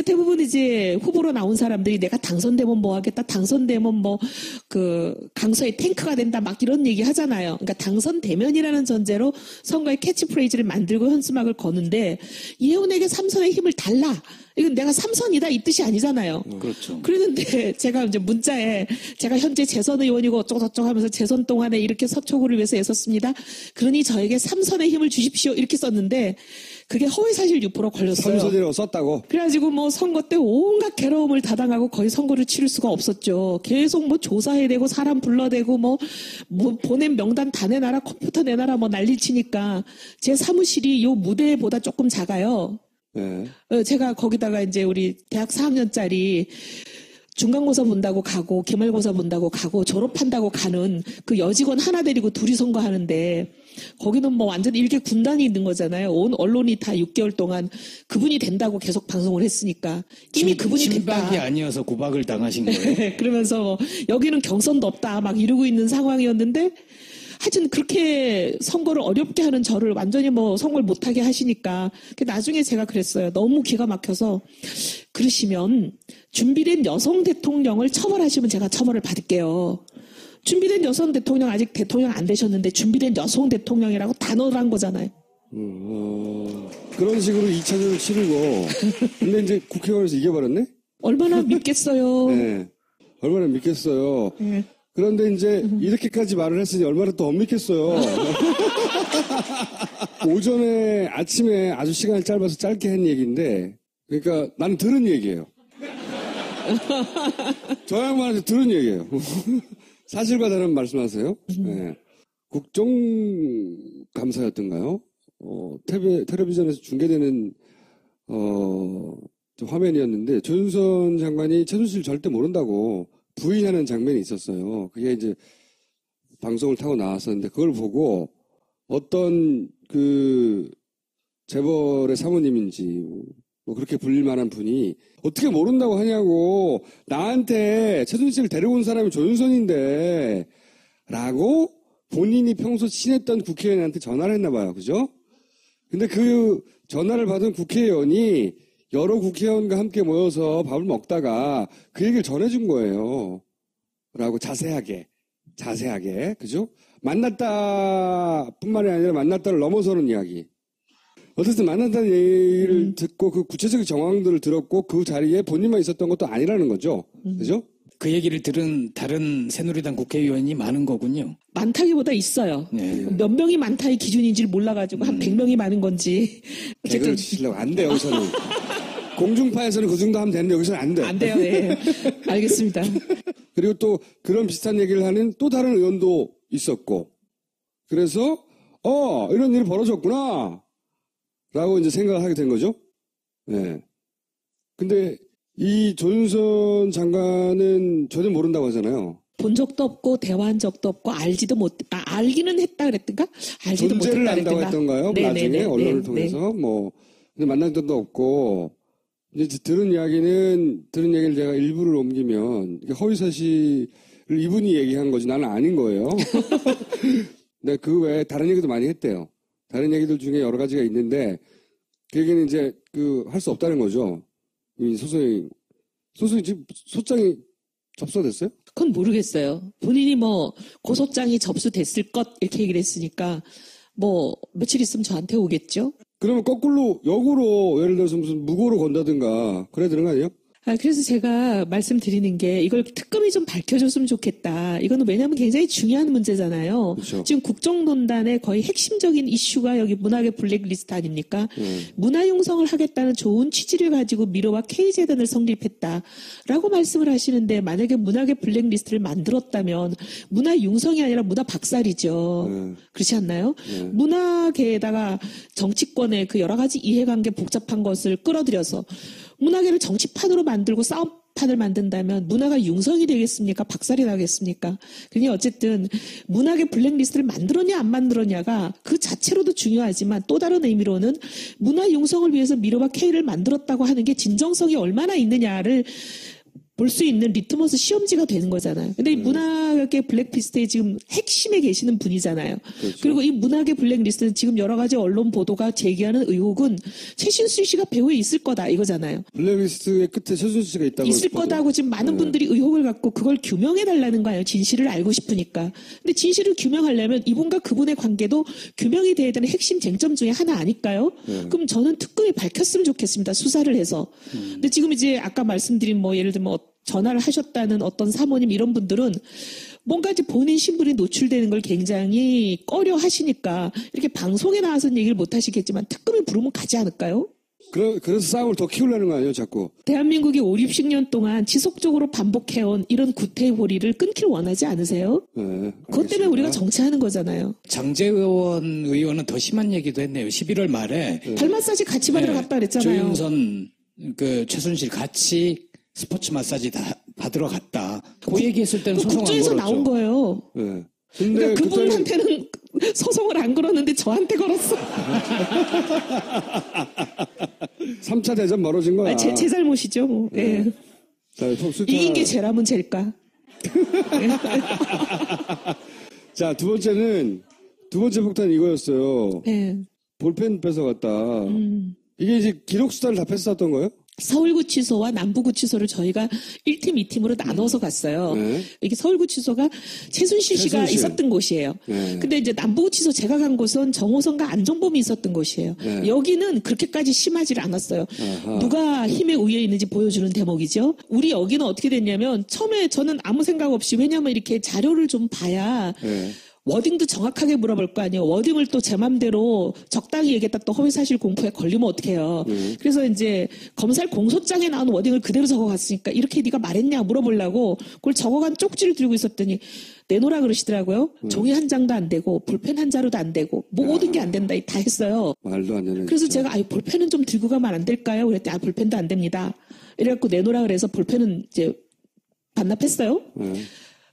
대부분 이제 후보로 나온 사람들이 내가 당선되면 뭐 하겠다, 당선되면 뭐, 강서의 탱크가 된다, 막 이런 얘기 하잖아요. 그러니까 당선되면이라는 전제로 선거의 캐치프레이즈를 만들고 현수막을 거는데, 이혜훈에게 삼선의 힘을 달라. 이건 내가 삼선이다 이 뜻이 아니잖아요. 그렇죠. 그랬는데 제가 이제 문자에 제가 현재 재선 의원이고 어쩌고저쩌고 하면서 재선 동안에 이렇게 서초구를 위해서 애썼습니다. 그러니 저에게 삼선의 힘을 주십시오. 이렇게 썼는데 그게 허위사실 유포로 걸렸어요. 삼선이라고 썼다고? 그래가지고 뭐 선거 때 온갖 괴로움을 다 당하고 거의 선거를 치를 수가 없었죠. 계속 뭐 조사해야 되고 사람 불러대고 뭐 보낸 명단 다 내놔라, 컴퓨터 내놔라 뭐 난리치니까 제 사무실이 요 무대보다 조금 작아요. 네. 제가 거기다가 이제 우리 대학 4학년짜리 중간고사 본다고 가고 기말고사 본다고 가고 졸업한다고 가는 그 여직원 하나 데리고 둘이 선거하는데 거기는 뭐 완전 일개 군단이 있는 거잖아요. 온 언론이 다 6개월 동안 그분이 된다고 계속 방송을 했으니까 이미 그분이 친박이 됐다. 아니어서 구박을 당하신 거예요. 그러면서 뭐 여기는 경선도 없다 막 이러고 있는 상황이었는데 하여튼 그렇게 선거를 어렵게 하는 저를 완전히 뭐 선거를 못하게 하시니까 나중에 제가 그랬어요. 너무 기가 막혀서 그러시면 준비된 여성 대통령을 처벌하시면 제가 처벌을 받을게요. 준비된 여성 대통령 아직 대통령 안 되셨는데 준비된 여성 대통령이라고 단어를 한 거잖아요. 그런 식으로 2차전을 치르고 근데 이제 국회의원에서 이겨버렸네? 얼마나 믿겠어요. 네. 얼마나 믿겠어요. 네. 그런데 이제 이렇게까지 말을 했으니 얼마나 또 못 믿겠어요. 아침에 아주 시간이 짧아서 짧게 한 얘기인데 그러니까 나는 들은 얘기예요. 저 양반한테 들은 얘기예요. 사실과 다른 말씀하세요. 네. 국정감사였던가요? 텔레비전에서 중계되는 화면이었는데 조윤선 장관이 최순실 절대 모른다고 부인하는 장면이 있었어요. 그게 이제 방송을 타고 나왔었는데 그걸 보고 어떤 재벌의 사모님인지 뭐 그렇게 불릴 만한 분이 어떻게 모른다고 하냐고 나한테 최순실을 데려온 사람이 조윤선인데 라고 본인이 평소 친했던 국회의원한테 전화를 했나 봐요. 그죠? 근데 그 전화를 받은 국회의원이 여러 국회의원과 함께 모여서 밥을 먹다가 그 얘기를 전해준 거예요. 라고 자세하게, 그죠? 만났다 뿐만이 아니라 만났다를 넘어서는 이야기. 어쨌든 만났다는 얘기를 듣고 그 구체적인 정황들을 들었고 그 자리에 본인만 있었던 것도 아니라는 거죠. 그죠? 그 얘기를 들은 다른 새누리당 국회의원이 많은 거군요. 많다기보다 있어요. 네. 몇 명이 많다의 기준인지를 몰라가지고 한 100명이 많은 건지. 개그를 치시려고 안 돼요, 여기서는. 공중파에서는 그 정도 하면 되는데 여기서는 안 돼. 안 돼요. 네. 알겠습니다. 그리고 또 그런 비슷한 얘기를 하는 또 다른 의원도 있었고. 그래서 이런 일이 벌어졌구나 라고 이제 생각을 하게 된 거죠. 네. 근데 이 조윤선 장관은 전혀 모른다고 하잖아요. 본 적도 없고 대화한 적도 없고 알기는 했다 그랬던가? 알지도 존재를 못했다 안다고 그랬던가? 했던가요? 네, 나중에 네, 네, 언론을 네, 통해서 근데 만난 적도 없고 이제 들은 얘기를 제가 일부를 옮기면 이게 허위 사실을 이분이 얘기한 거지 나는 아닌 거예요. 근데 그 외에 다른 얘기도 많이 했대요. 다른 얘기들 중에 여러 가지가 있는데 그 얘기는 이제 할 수 없다는 거죠. 이 소송이 지금 소장이 접수됐어요? 그건 모르겠어요. 본인이 고소장이 접수됐을 것 이렇게 얘기를 했으니까 며칠 있으면 저한테 오겠죠. 그러면 거꾸로 역으로 예를 들어서 무슨 무고로 건다든가 그래야 되는 거 아니에요? 그래서 제가 말씀드리는 게 이걸 특검이 좀 밝혀줬으면 좋겠다. 이거는 왜냐하면 굉장히 중요한 문제잖아요. 그렇죠. 지금 국정농단의 거의 핵심적인 이슈가 여기 문학의 블랙리스트 아닙니까? 문화융성을 하겠다는 좋은 취지를 가지고 미로와 K재단을 성립했다라고 말씀을 하시는데 만약에 문학의 블랙리스트를 만들었다면 문화융성이 아니라 문화박살이죠. 그렇지 않나요? 문화계에다가 정치권의 그 여러 가지 이해관계 복잡한 것을 끌어들여서 문화계를 정치판으로 만들고 싸움판을 만든다면 문화가 융성이 되겠습니까? 박살이 나겠습니까? 그러니 어쨌든 문학의 블랙리스트를 만들었냐 안 만들었냐가 그 자체로도 중요하지만 또 다른 의미로는 문화 융성을 위해서 미로와 K를 만들었다고 하는 게 진정성이 얼마나 있느냐를 볼 수 있는 리트머스 시험지가 되는 거잖아요. 근데 이 문학의 블랙리스트에 지금 핵심에 계시는 분이잖아요. 그렇죠. 그리고 이 문학의 블랙리스트는 지금 여러 가지 언론 보도가 제기하는 의혹은 최신수 씨가 배후에 있을 거다 이거잖아요. 블랙리스트의 끝에 최순실 씨가 있다고 있을 거다고 지금 많은 분들이 의혹을 갖고 그걸 규명해달라는 거예요. 진실을 알고 싶으니까. 근데 진실을 규명하려면 이분과 그분의 관계도 규명이 돼야 되는 핵심 쟁점 중에 하나 아닐까요? 그럼 저는 특검이 밝혔으면 좋겠습니다. 수사를 해서. 근데 지금 이제 아까 말씀드린 예를 들면 전화를 하셨다는 어떤 사모님 이런 분들은 뭔가 이제 본인 신분이 노출되는 걸 굉장히 꺼려 하시니까 이렇게 방송에 나와서는 얘기를 못 하시겠지만 특검이 부르면 가지 않을까요? 그래서 싸움을 더 키우려는 거 아니에요, 자꾸? 대한민국이 5, 60년 동안 지속적으로 반복해온 이런 구태고리를 끊길 원하지 않으세요? 네, 그것 때문에 우리가 정치하는 거잖아요. 장재원 의원은 더 심한 얘기도 했네요. 11월 말에 발 마사지 같이 받으러 갔다 그랬잖아요. 조윤선, 최순실 같이 스포츠 마사지 다 받으러 갔다. 그 얘기했을 때는 소송 안 국조에서 걸었죠. 나온 거예요. 네. 그러니까 근데 그분한테는 소송을 안 걸었는데 저한테 걸었어. 3차 대전 멀어진 거야. 제 잘못이죠. 뭐. 예. 자, 이긴 게 죄라면 죄일까? 자, 두 번째 폭탄 이거였어요. 예. 볼펜 뺏어갔다. 이게 이제 기록 수사를 다 뺏어갔던 거예요? 서울구치소와 남부구치소를 저희가 1팀, 2팀으로 나눠서 갔어요. 네. 이게 서울구치소가 최순실 씨가 최순실. 있었던 곳이에요. 네. 근데 이제 남부구치소 제가 간 곳은 정호성과 안종범이 있었던 곳이에요. 네. 여기는 그렇게까지 심하지 않았어요. 아하. 누가 힘에 우위에 있는지 보여주는 대목이죠. 우리 여기는 어떻게 됐냐면 처음에 저는 아무 생각 없이 왜냐면 이렇게 자료를 좀 봐야 네. 워딩도 정확하게 물어볼 거 아니에요. 워딩을 또 제 맘대로 적당히 얘기했다 또 허위사실 공표에 걸리면 어떡해요. 그래서 이제 검찰 공소장에 나온 워딩을 그대로 적어갔으니까 이렇게 네가 말했냐 물어보려고 그걸 적어간 쪽지를 들고 있었더니 내놓으라 그러시더라고요. 종이 한 장도 안 되고 볼펜 한 자루도 안 되고 모든 게 안 된다 다 했어요. 말도 안 되네. 그래서 진짜. 제가 볼펜은 좀 들고 가면 안 될까요? 그랬더니 볼펜도 안 됩니다. 이래갖고 내놓으라 그래서 볼펜은 이제 반납했어요.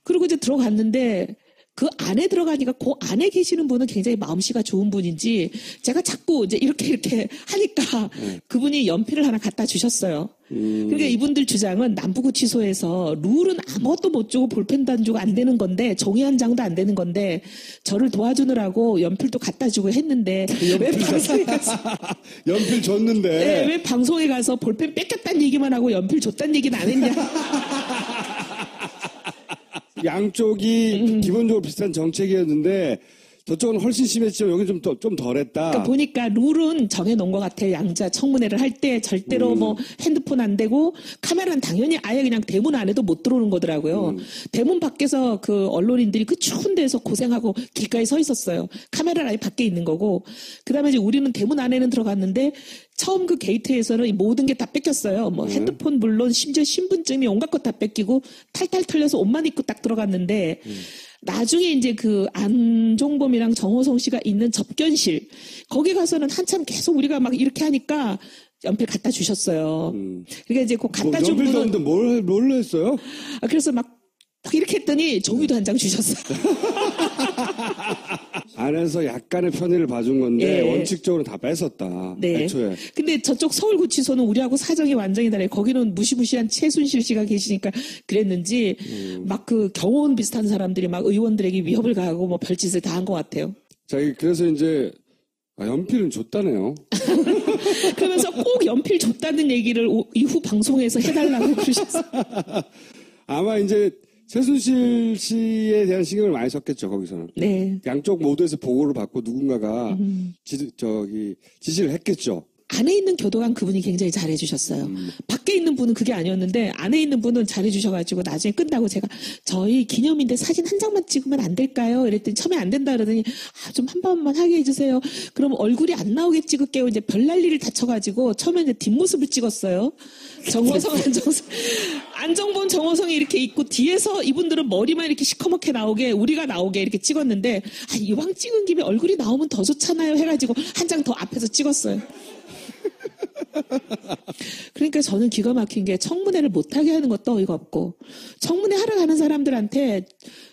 그리고 이제 들어갔는데 그 안에 들어가니까 그 안에 계시는 분은 굉장히 마음씨가 좋은 분인지 제가 자꾸 이제 이렇게 하니까 그분이 연필을 하나 갖다 주셨어요. 그러니까 이분들 주장은 남부구치소에서 룰은 아무것도 못 주고 볼펜도 안 주고 안 되는 건데 종이 한 장도 안 되는 건데 저를 도와주느라고 연필도 갖다 주고 했는데 왜 방송에 가서 연필 줬는데. 네, 왜 방송에 가서 볼펜 뺏겼다는 얘기만 하고 연필 줬다는 얘기는 안 했냐. 양쪽이 기본적으로 비슷한 정책이었는데 저쪽은 훨씬 심했지만 여기 좀 덜했다. 그러니까 보니까 룰은 정해놓은 것 같아요. 양자 청문회를 할 때 절대로 뭐 핸드폰 안 되고 카메라는 당연히 아예 그냥 대문 안에도 못 들어오는 거더라고요. 대문 밖에서 그 언론인들이 그 추운 데서 고생하고 길가에 서 있었어요. 카메라는 아예 밖에 있는 거고. 그다음에 이제 우리는 대문 안에는 들어갔는데 처음 그 게이트에서는 이 모든 게 다 뺏겼어요. 뭐 핸드폰 물론 심지어 신분증이 온갖 것 다 뺏기고 탈탈 털려서 옷만 입고 딱 들어갔는데 나중에 이제 그 안종범이랑 정호성 씨가 있는 접견실 거기 가서는 한참 계속 우리가 막 이렇게 하니까 연필 갖다 주셨어요. 그러니까 이제 그 갖다 준 연필도 분은 없는데 뭘 했어요? 그래서 막 이렇게 했더니 종이도 한 장 주셨어요. 안에서 약간의 편의를 봐준 건데 예. 원칙적으로 다 뺏었다. 네. 애초에. 근데 저쪽 서울구치소는 우리하고 사정이 완전히 달라요. 거기는 무시무시한 최순실 씨가 계시니까 그랬는지 막 그 경호원 비슷한 사람들이 막 의원들에게 위협을 가하고 뭐 별짓을 다 한 것 같아요. 자, 그래서 이제 연필은 줬다네요. 그러면서 꼭 연필 줬다는 얘기를 이후 방송에서 해달라고 그러셨어요. 아마 이제 최순실 씨에 대한 신경을 많이 썼겠죠, 거기서는. 네. 양쪽 모두에서 보고를 받고 누군가가 지시를 했겠죠. 안에 있는 교도관 그분이 굉장히 잘해주셨어요. 밖에 있는 분은 그게 아니었는데 안에 있는 분은 잘해주셔가지고 나중에 끝나고 제가 저희 기념인데 사진 한 장만 찍으면 안 될까요? 이랬더니 처음에 안 된다 그러더니 좀 한 번만 하게 해주세요. 그럼 얼굴이 안 나오게 찍을게요. 이제 별난리를 다쳐가지고 처음에 이제 뒷모습을 찍었어요. 정호성, 안정범, 정호성이 이렇게 있고 뒤에서 이분들은 머리만 이렇게 시커멓게 나오게 우리가 나오게 이렇게 찍었는데 이왕 찍은 김에 얼굴이 나오면 더 좋잖아요 해가지고 한 장 더 앞에서 찍었어요. 그러니까 저는 기가 막힌 게 청문회를 못하게 하는 것도 어이가 없고 청문회 하러 가는 사람들한테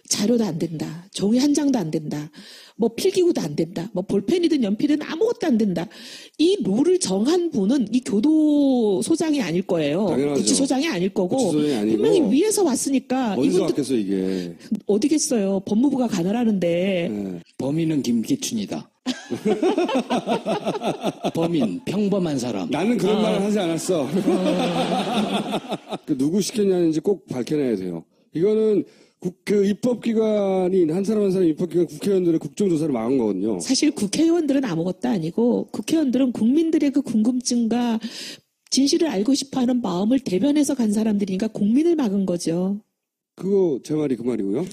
자료도 안 된다. 종이 한 장도 안 된다. 뭐 필기구도 안 된다. 뭐 볼펜이든 연필이든 아무것도 안 된다. 이 룰을 정한 분은 이 교도소장이 아닐 거예요. 당연하죠. 구치소장이 아닐 거고 구치소장이 아니고. 분명히 위에서 왔으니까 어디서 이분들 왔겠어 이게. 어디겠어요. 법무부가 가능하는데 네. 범인은 김기춘이다. 범인 평범한 사람. 나는 그런 말을 하지 않았어. 누구 시켰냐는지 꼭 밝혀내야 돼요. 이거는 그 입법기관이 한 사람 입법기관 국회의원들의 국정조사를 막은 거거든요. 사실 국회의원들은 아무것도 아니고 국회의원들은 국민들의 그 궁금증과 진실을 알고 싶어하는 마음을 대변해서 간 사람들이니까 국민을 막은 거죠. 그거 제 말이 그 말이고요.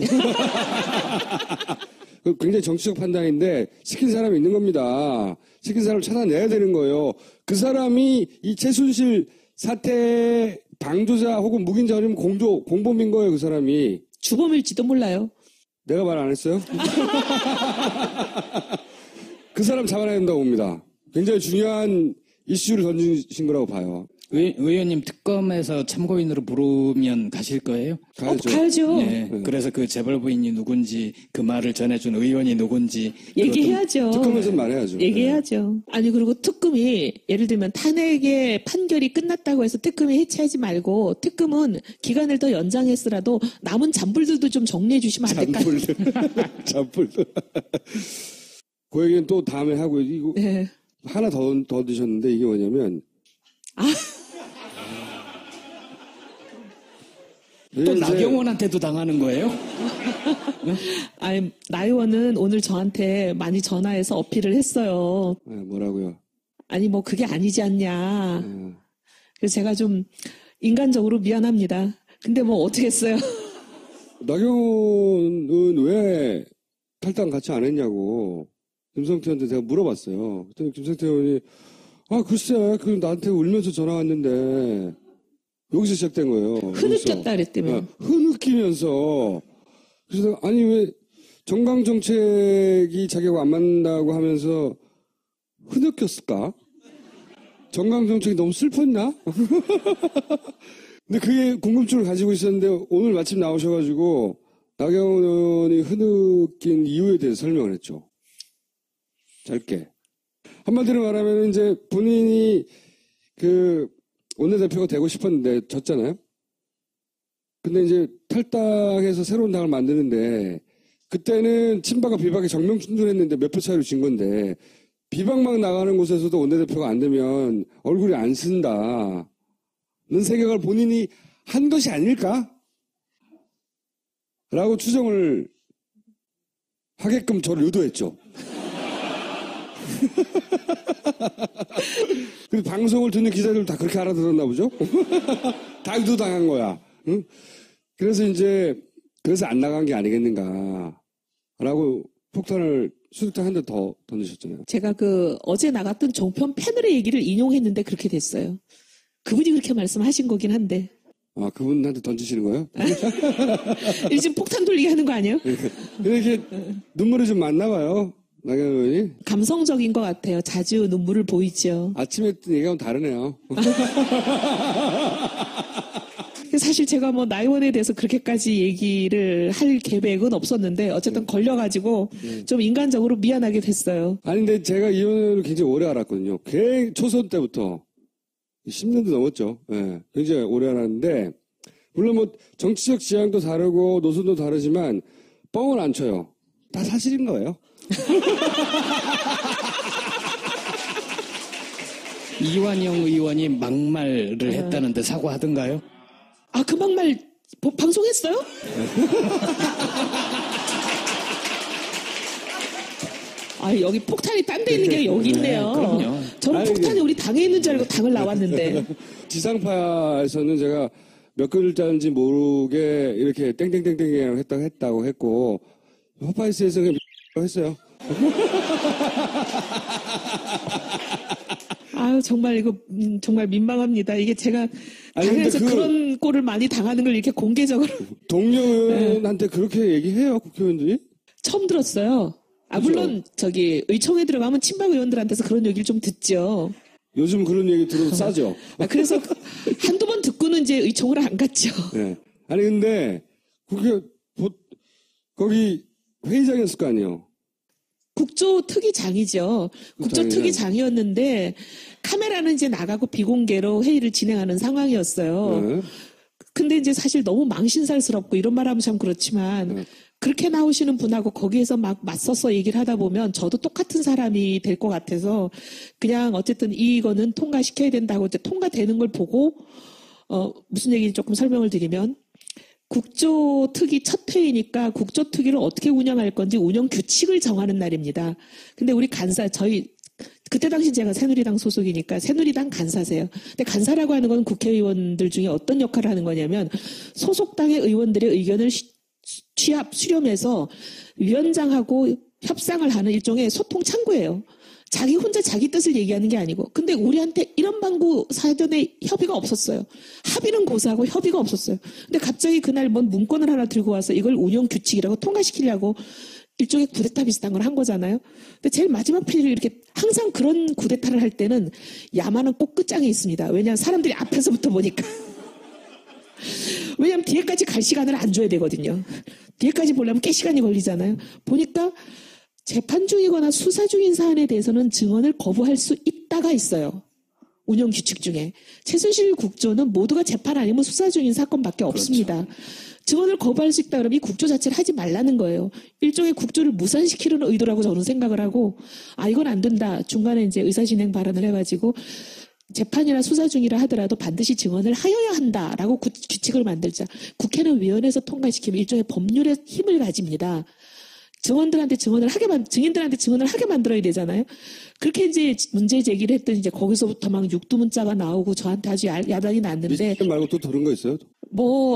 굉장히 정치적 판단인데 시킨 사람이 있는 겁니다. 시킨 사람을 찾아내야 되는 거예요. 그 사람이 이 최순실 사태 방조자 혹은 묵인자 아니면 공범인 거예요. 그 사람이. 주범일지도 몰라요. 내가 말 안 했어요? 그 사람 잡아내야 된다고 봅니다. 굉장히 중요한 이슈를 던지신 거라고 봐요. 의원님 특검에서 참고인으로 부르면 가실 거예요? 가야죠. 가야죠. 네. 그래서 그 재벌 부인이 누군지 그 말을 전해준 의원이 누군지 얘기해야죠. 특검에서는 말해야죠. 얘기해야죠. 아니 그리고 특검이 예를 들면 탄핵의 판결이 끝났다고 해서 특검이 해체하지 말고 특검은 기간을 더 연장했으라도 남은 잔불들도 좀 정리해 주시면 안 될까요? 잔불들. 그 얘기는 또 다음에 하고 이거 네. 하나 더 드셨는데 이게 뭐냐면 또 나경원한테도 당하는 거예요? 아니 나 의원은 오늘 저한테 많이 전화해서 어필을 했어요. 네, 뭐라고요? 아니 뭐 그게 아니지 않냐. 그래서 제가 좀 인간적으로 미안합니다. 근데 뭐 어떻게 했어요? 나경원은 왜 탈당 같이 안 했냐고 김성태한테 제가 물어봤어요. 그랬더니 김성태 의원이 글쎄 그 나한테 울면서 전화 왔는데 여기서 시작된 거예요. 흐느꼈다 그랬다며. 흐느끼면서 그래서 아니 왜 정강정책이 자기하고 안 맞는다고 하면서 흐느꼈을까? 정강정책이 너무 슬펐나? 근데 그게 궁금증을 가지고 있었는데 오늘 마침 나오셔가지고 나경원 의원이 흐느낀 이유에 대해서 설명을 했죠. 짧게. 한마디로 말하면 이제 본인이 그 원내대표가 되고 싶었는데 졌잖아요. 근데 이제 탈당해서 새로운 당을 만드는데 그때는 친박과 비박이 정명충돌했는데 몇 표 차이로 진 건데 비박만 나가는 곳에서도 원내대표가 안 되면 얼굴이 안 쓴다는 생각을 본인이 한 것이 아닐까? 라고 추정을 하게끔 저를 유도했죠. 그 방송을 듣는 기자들 다 그렇게 알아들었나 보죠? 다 유도당한 거야. 응? 그래서 안 나간 게 아니겠는가. 라고 폭탄을 수류탄 한 대 더 던지셨잖아요. 제가 어제 나갔던 종편 패널의 얘기를 인용했는데 그렇게 됐어요. 그분이 그렇게 말씀하신 거긴 한데. 아, 그분한테 던지시는 거예요? 지금 폭탄 돌리게 하는 거 아니에요? 이렇게 눈물이 좀 많나 봐요. 나경원 의원이. 감성적인 것 같아요. 자주 눈물을 보이죠. 아침에 했던 얘기하고는 다르네요. 사실 제가 나의원에 대해서 그렇게까지 얘기를 할 계획은 없었는데 어쨌든 걸려가지고 좀 인간적으로 미안하게 됐어요. 아니, 근데 제가 이 의원을 굉장히 오래 알았거든요. 초선 때부터. 10년도 넘었죠. 예, 굉장히 오래 알았는데, 물론 정치적 지향도 다르고 노선도 다르지만 뻥을 안 쳐요. 다 사실인 거예요. 이완영 의원이 막말을 했다는데 사과하던가요? 아, 그 막말 방송했어요? 아, 여기 폭탄이 딴 데 있는 게 여기 있네요. 그럼요. 저는 폭탄이 우리 당에 있는 줄 알고 당을 나왔는데. 지상파에서는 제가 몇 글자인지 모르게 이렇게 땡땡땡땡이랑 했다고 했고, 허파이스에서 그냥 했어요. 아유, 정말 이거 정말 민망합니다. 이게 제가 당에서 그런 꼴을 많이 당하는 걸 이렇게 공개적으로. 동료 의원한테 그렇게 얘기해요, 국회의원들이? 처음 들었어요. 아, 물론 의총에 들어가면 친박 의원들한테서 그런 얘기를 좀 듣죠. 요즘 그런 얘기 들어도 싸죠. 아, 그래서 한두 번 듣고는 이제 의총을 안 갔죠. 네. 아니 근데 거기 회의장이었을 거 아니에요. 국조특위장이죠. 국조특위장이었는데 카메라는 이제 나가고 비공개로 회의를 진행하는 상황이었어요. 네. 근데 이제 사실 너무 망신살스럽고 이런 말하면 참 그렇지만 네. 그렇게 나오시는 분하고 거기에서 막 맞서서 얘기를 하다 보면 저도 똑같은 사람이 될 것 같아서 그냥 어쨌든 이거는 통과시켜야 된다고 이제 통과되는 걸 보고 무슨 얘기인지 조금 설명을 드리면 국조특위 첫 회의니까 국조특위를 어떻게 운영할 건지 운영 규칙을 정하는 날입니다. 근데 우리 그때 당시 제가 새누리당 소속이니까 새누리당 간사세요. 근데 간사라고 하는 건 국회의원들 중에 어떤 역할을 하는 거냐면 소속당의 의원들의 의견을 수렴해서 위원장하고 협상을 하는 일종의 소통 창구예요. 자기 혼자 자기 뜻을 얘기하는 게 아니고. 근데 우리한테 이런 방구 사전에 협의가 없었어요. 합의는 고사하고 협의가 없었어요. 근데 갑자기 그날 뭔 문건을 하나 들고 와서 이걸 운영 규칙이라고 통과시키려고 일종의 쿠데타 비슷한 걸 한 거잖아요. 근데 제일 마지막 페이지를 이렇게 항상 그런 쿠데타를 할 때는 야만은 꼭 끝장에 있습니다. 왜냐하면 사람들이 앞에서부터 보니까. 왜냐하면 뒤에까지 갈 시간을 안 줘야 되거든요. 뒤에까지 보려면 꽤 시간이 걸리잖아요. 보니까 재판 중이거나 수사 중인 사안에 대해서는 증언을 거부할 수 있다가 있어요. 운영 규칙 중에. 최순실 국조는 모두가 재판 아니면 수사 중인 사건밖에 없습니다. 그렇죠. 증언을 거부할 수 있다 그러면 이 국조 자체를 하지 말라는 거예요. 일종의 국조를 무산시키려는 의도라고 저는 생각을 하고 이건 안 된다. 중간에 이제 의사진행 발언을 해가지고 재판이나 수사 중이라 하더라도 반드시 증언을 하여야 한다라고 규칙을 만들자. 국회는 위원회에서 통과시키면 일종의 법률의 힘을 가집니다. 증인들한테 증언을 하게 만들어야 되잖아요. 그렇게 이제 문제 제기를 했더니 이제 거기서부터 막 육두문자가 나오고 저한테 아주 야단이 났는데. 미스터 말고 또 들은 거 있어요?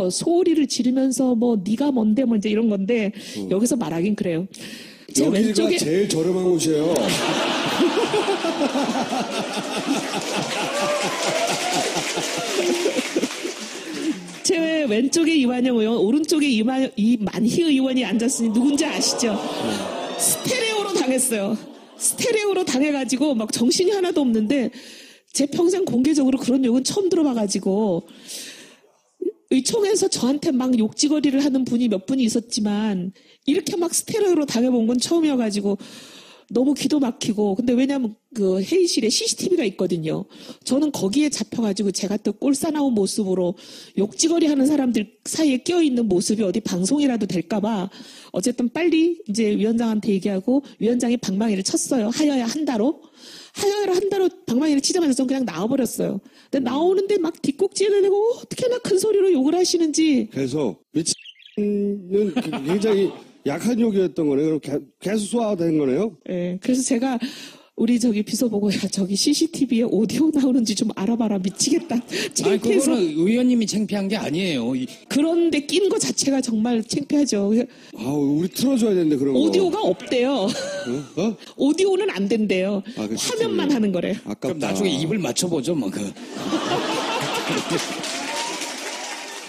소리를 지르면서 네가 뭔데 이제 이런 건데 여기서 말하긴 그래요. 제 여기가 왼쪽에 제일 저렴한 곳이에요. 제 왼쪽에 이완영 의원, 오른쪽에 이만희 의원이 앉았으니 누군지 아시죠? 스테레오로 당했어요. 스테레오로 당해가지고 막 정신이 하나도 없는데 제 평생 공개적으로 그런 욕은 처음 들어봐가지고 의총에서 저한테 막 욕지거리를 하는 분이 몇 분이 있었지만 이렇게 막 스테레오로 당해본 건 처음이어가지고 너무 기도 막히고. 근데 왜냐면 그 회의실에 CCTV가 있거든요. 저는 거기에 잡혀가지고 제가 또 꼴싸나운 모습으로 욕지거리 하는 사람들 사이에 껴있는 모습이 어디 방송이라도 될까봐 어쨌든 빨리 이제 위원장한테 얘기하고 위원장이 방망이를 쳤어요. 하여야 한다로 방망이를 치자마자 전 그냥 나와버렸어요. 근데 나오는데 막 뒷꼭지를 내고 어떻게나 큰 소리로 욕을 하시는지. 그래서 는 굉장히 약한 욕이었던 거네요. 그럼 계속 소화된 거네요. 예, 그래서 제가 우리 저기 비서 보고 야 저기 CCTV에 오디오 나오는지 좀 알아봐라 미치겠다. 아니, 창피해서. 그거는 의원님이 창피한 게 아니에요. 그런데 낀 거 자체가 정말 창피하죠. 아우, 우리 틀어줘야 되는데, 그런 거. 오디오가 없대요. 어? 오디오는 안 된대요. 아, 그 화면만 CCTV. 하는 거래요. 아깝다. 그럼 나중에 입을 맞춰보죠, 뭐.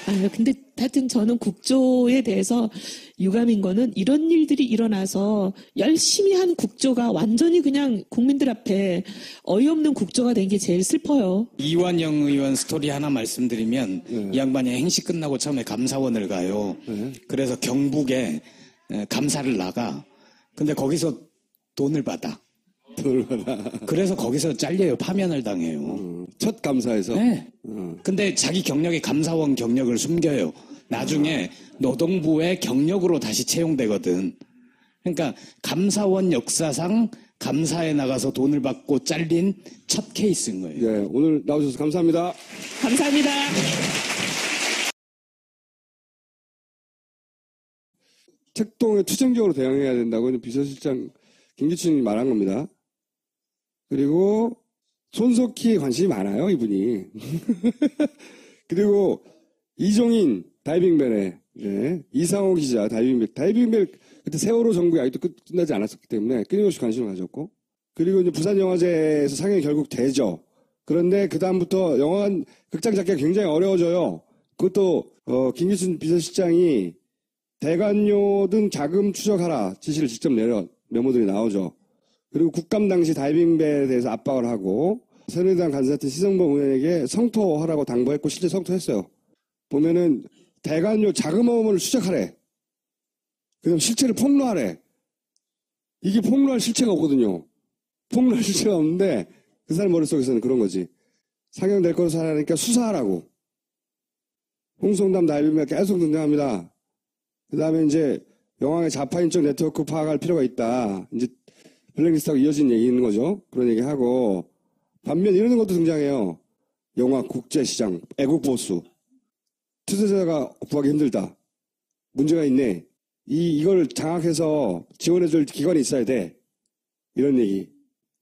아유, 근데 하여튼 저는 국조에 대해서 유감인 거는 이런 일들이 일어나서 열심히 한 국조가 완전히 그냥 국민들 앞에 어이없는 국조가 된 게 제일 슬퍼요. 이완영 의원 스토리 하나 말씀드리면 이 양반이 행시 끝나고 처음에 감사원을 가요. 그래서 경북에 감사를 나가. 근데 거기서 돈을 받아. 그래서 거기서 잘려요. 파면을 당해요. 첫 감사에서. 네. 근데 자기 경력에 감사원 경력을 숨겨요. 나중에 노동부의 경력으로 다시 채용되거든. 그러니까 감사원 역사상 감사에 나가서 돈을 받고 잘린 첫 케이스인 거예요. 예, 오늘 나오셔서 감사합니다. 감사합니다. 책동에 투쟁적으로 대응해야 된다고 비서실장 김기춘이 말한 겁니다. 그리고 손석희에 관심이 많아요, 이분이. 그리고 이종인 다이빙벨에 이상호 기자 다이빙벨 그때 세월호 정국이 아직도 끝나지 않았었기 때문에 끊임없이 관심을 가졌고, 그리고 이제 부산영화제에서 상영이 결국 되죠. 그런데 그 다음부터 극장 잡기가 굉장히 어려워져요. 그것도 김기춘 비서실장이 대관료 등 자금 추적하라 지시를 직접 내려 메모들이 나오죠. 그리고 국감 당시 다이빙벨에 대해서 압박을 하고 새누리당 간사였던 시성범 의원에게 성토하라고 당부했고 실제 성토했어요. 보면은 대관료 자금 어음을 추적하래. 그다음 실체를 폭로하래. 이게 폭로할 실체가 없거든요. 폭로할 실체가 없는데 그 사람 머릿속에서는 그런 거지. 상영될 것을 하니까 수사하라고. 홍성담 다이빙벨 계속 등장합니다. 그 다음에 이제 영화의 자파인적 네트워크 파악할 필요가 있다. 이제 블랙리스트하고 이어진 얘기 있는 거죠. 그런 얘기 하고. 반면 이런 것도 등장해요. 영화 국제시장, 애국보수. 투자자가 구하기 힘들다. 문제가 있네. 이걸 장악해서 지원해줄 기관이 있어야 돼. 이런 얘기.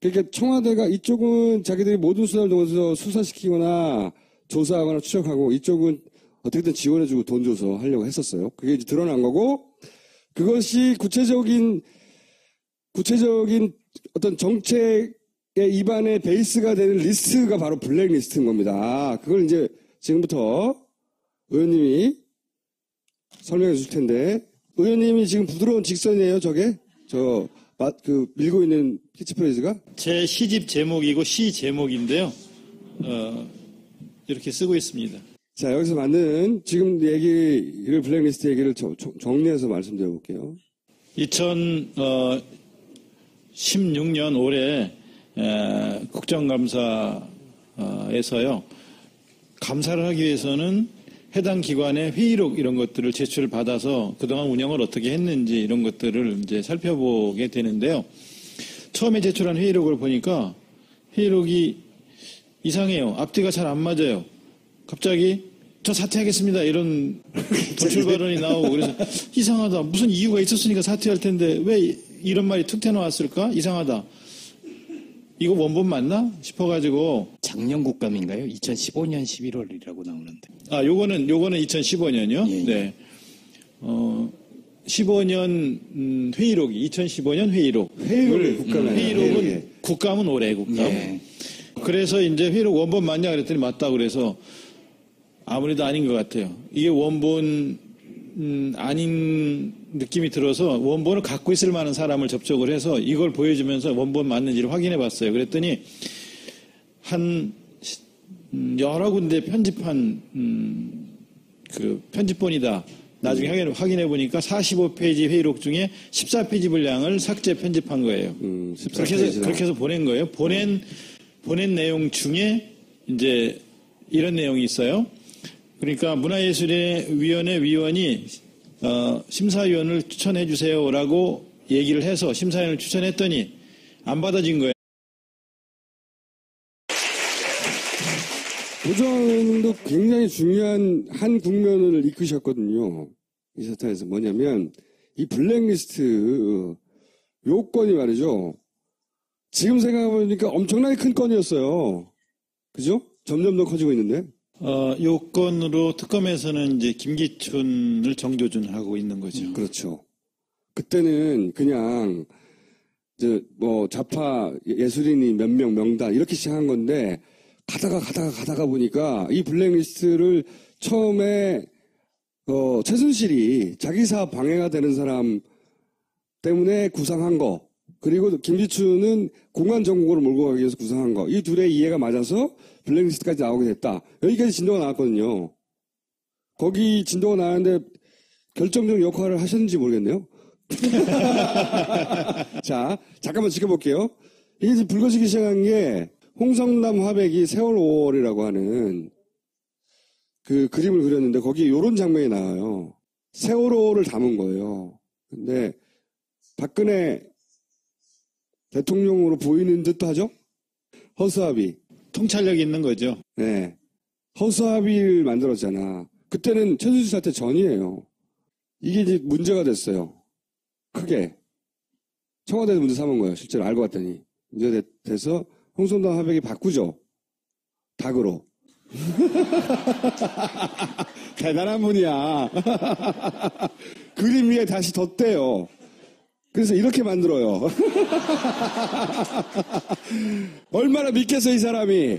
그러니까 청와대가 이쪽은 자기들이 모든 수단을 통해서 수사시키거나 조사하거나 추적하고 이쪽은 어떻게든 지원해주고 돈 줘서 하려고 했었어요. 그게 이제 드러난 거고, 그것이 구체적인 어떤 정책의 입안의 베이스가 되는 리스트가 바로 블랙리스트인 겁니다. 그걸 이제 지금부터 의원님이 설명해 줄 텐데, 의원님이 지금 부드러운 직선이에요, 저게? 밀고 있는 캐치프레이즈가? 제 시집 제목이고 시 제목인데요. 이렇게 쓰고 있습니다. 자, 여기서 맞는 지금 얘기를, 블랙리스트 얘기를 정리해서 말씀드려 볼게요. 2016년 올해 국정감사에서요. 감사를 하기 위해서는 해당 기관의 회의록 이런 것들을 제출을 받아서 그동안 운영을 어떻게 했는지 이런 것들을 이제 살펴보게 되는데요. 처음에 제출한 회의록을 보니까 회의록이 이상해요. 앞뒤가 잘 안 맞아요. 갑자기 저 사퇴하겠습니다 이런 돌출 발언이 나오고, 그래서 이상하다. 무슨 이유가 있었으니까 사퇴할 텐데 왜 이런 말이 툭 튀어나왔을까? 이상하다. 이거 원본 맞나? 싶어가지고. 작년 국감인가요? 2015년 11월이라고 나오는데. 요거는 2015년이요? 예. 네. 15년 회의록이 2015년 회의록. 회의록은 국감은 올해 국감. 예. 그래서 이제 회의록 원본 맞냐 그랬더니 맞다 그래서 아무래도 아닌 것 같아요. 이게 원본 아닌 느낌이 들어서 원본을 갖고 있을 만한 사람을 접촉을 해서 이걸 보여주면서 원본 맞는지를 확인해 봤어요. 그랬더니 한 여러 군데 편집한 그 편집본이다. 나중에 확인해 보니까 45페이지 회의록 중에 14페이지 분량을 삭제 편집한 거예요. 그렇게 해서 보낸 거예요. 보낸 내용 중에 이제 이런 내용이 있어요. 그러니까 문화예술위원회 위원이 심사위원을 추천해 주세요라고 얘기를 해서 심사위원을 추천했더니 안 받아진 거예요. 고정도 굉장히 중요한 한 국면을 이끄셨거든요. 이 사건에서 뭐냐면, 이 블랙리스트 요건이 말이죠. 지금 생각해보니까 엄청나게 큰 건이었어요. 그죠? 점점 더 커지고 있는데. 요건으로 특검에서는 이제 김기춘을 정조준하고 있는 거죠. 그렇죠. 그때는 그냥, 뭐, 좌파 예술인이 몇 명, 명단, 이렇게 시작한 건데, 가다가 보니까 이 블랙리스트를 처음에, 최순실이 자기 사업 방해가 되는 사람 때문에 구상한 거, 그리고 김기춘은 공안 정국으로 몰고 가기 위해서 구상한 거, 이 둘의 이해가 맞아서 블랙리스트까지 나오게 됐다. 여기까지 진도가 나왔거든요. 거기 진도가 나왔는데 결정적 역할을 하셨는지 모르겠네요. 자, 잠깐만 지켜볼게요. 이게 지금 불거지기 시작한 게 홍성남 화백이 세월 5월이라고 하는 그 그림을 그렸는데 거기에 이런 장면이 나와요. 세월호를 담은 거예요. 근데 박근혜 대통령으로 보이는 듯도 하죠? 허수아비. 통찰력이 있는 거죠. 네. 허수아비를 만들었잖아. 그때는 최순실 사태 전이에요. 이게 이제 문제가 됐어요. 크게. 청와대에서 문제 삼은 거예요. 실제로 알고 봤더니. 문제가 돼서 홍성남 화백이 바꾸죠. 닭으로. 대단한 분이야. 그림 위에 다시 덧대요. 그래서 이렇게 만들어요. 얼마나 믿겠어, 이 사람이.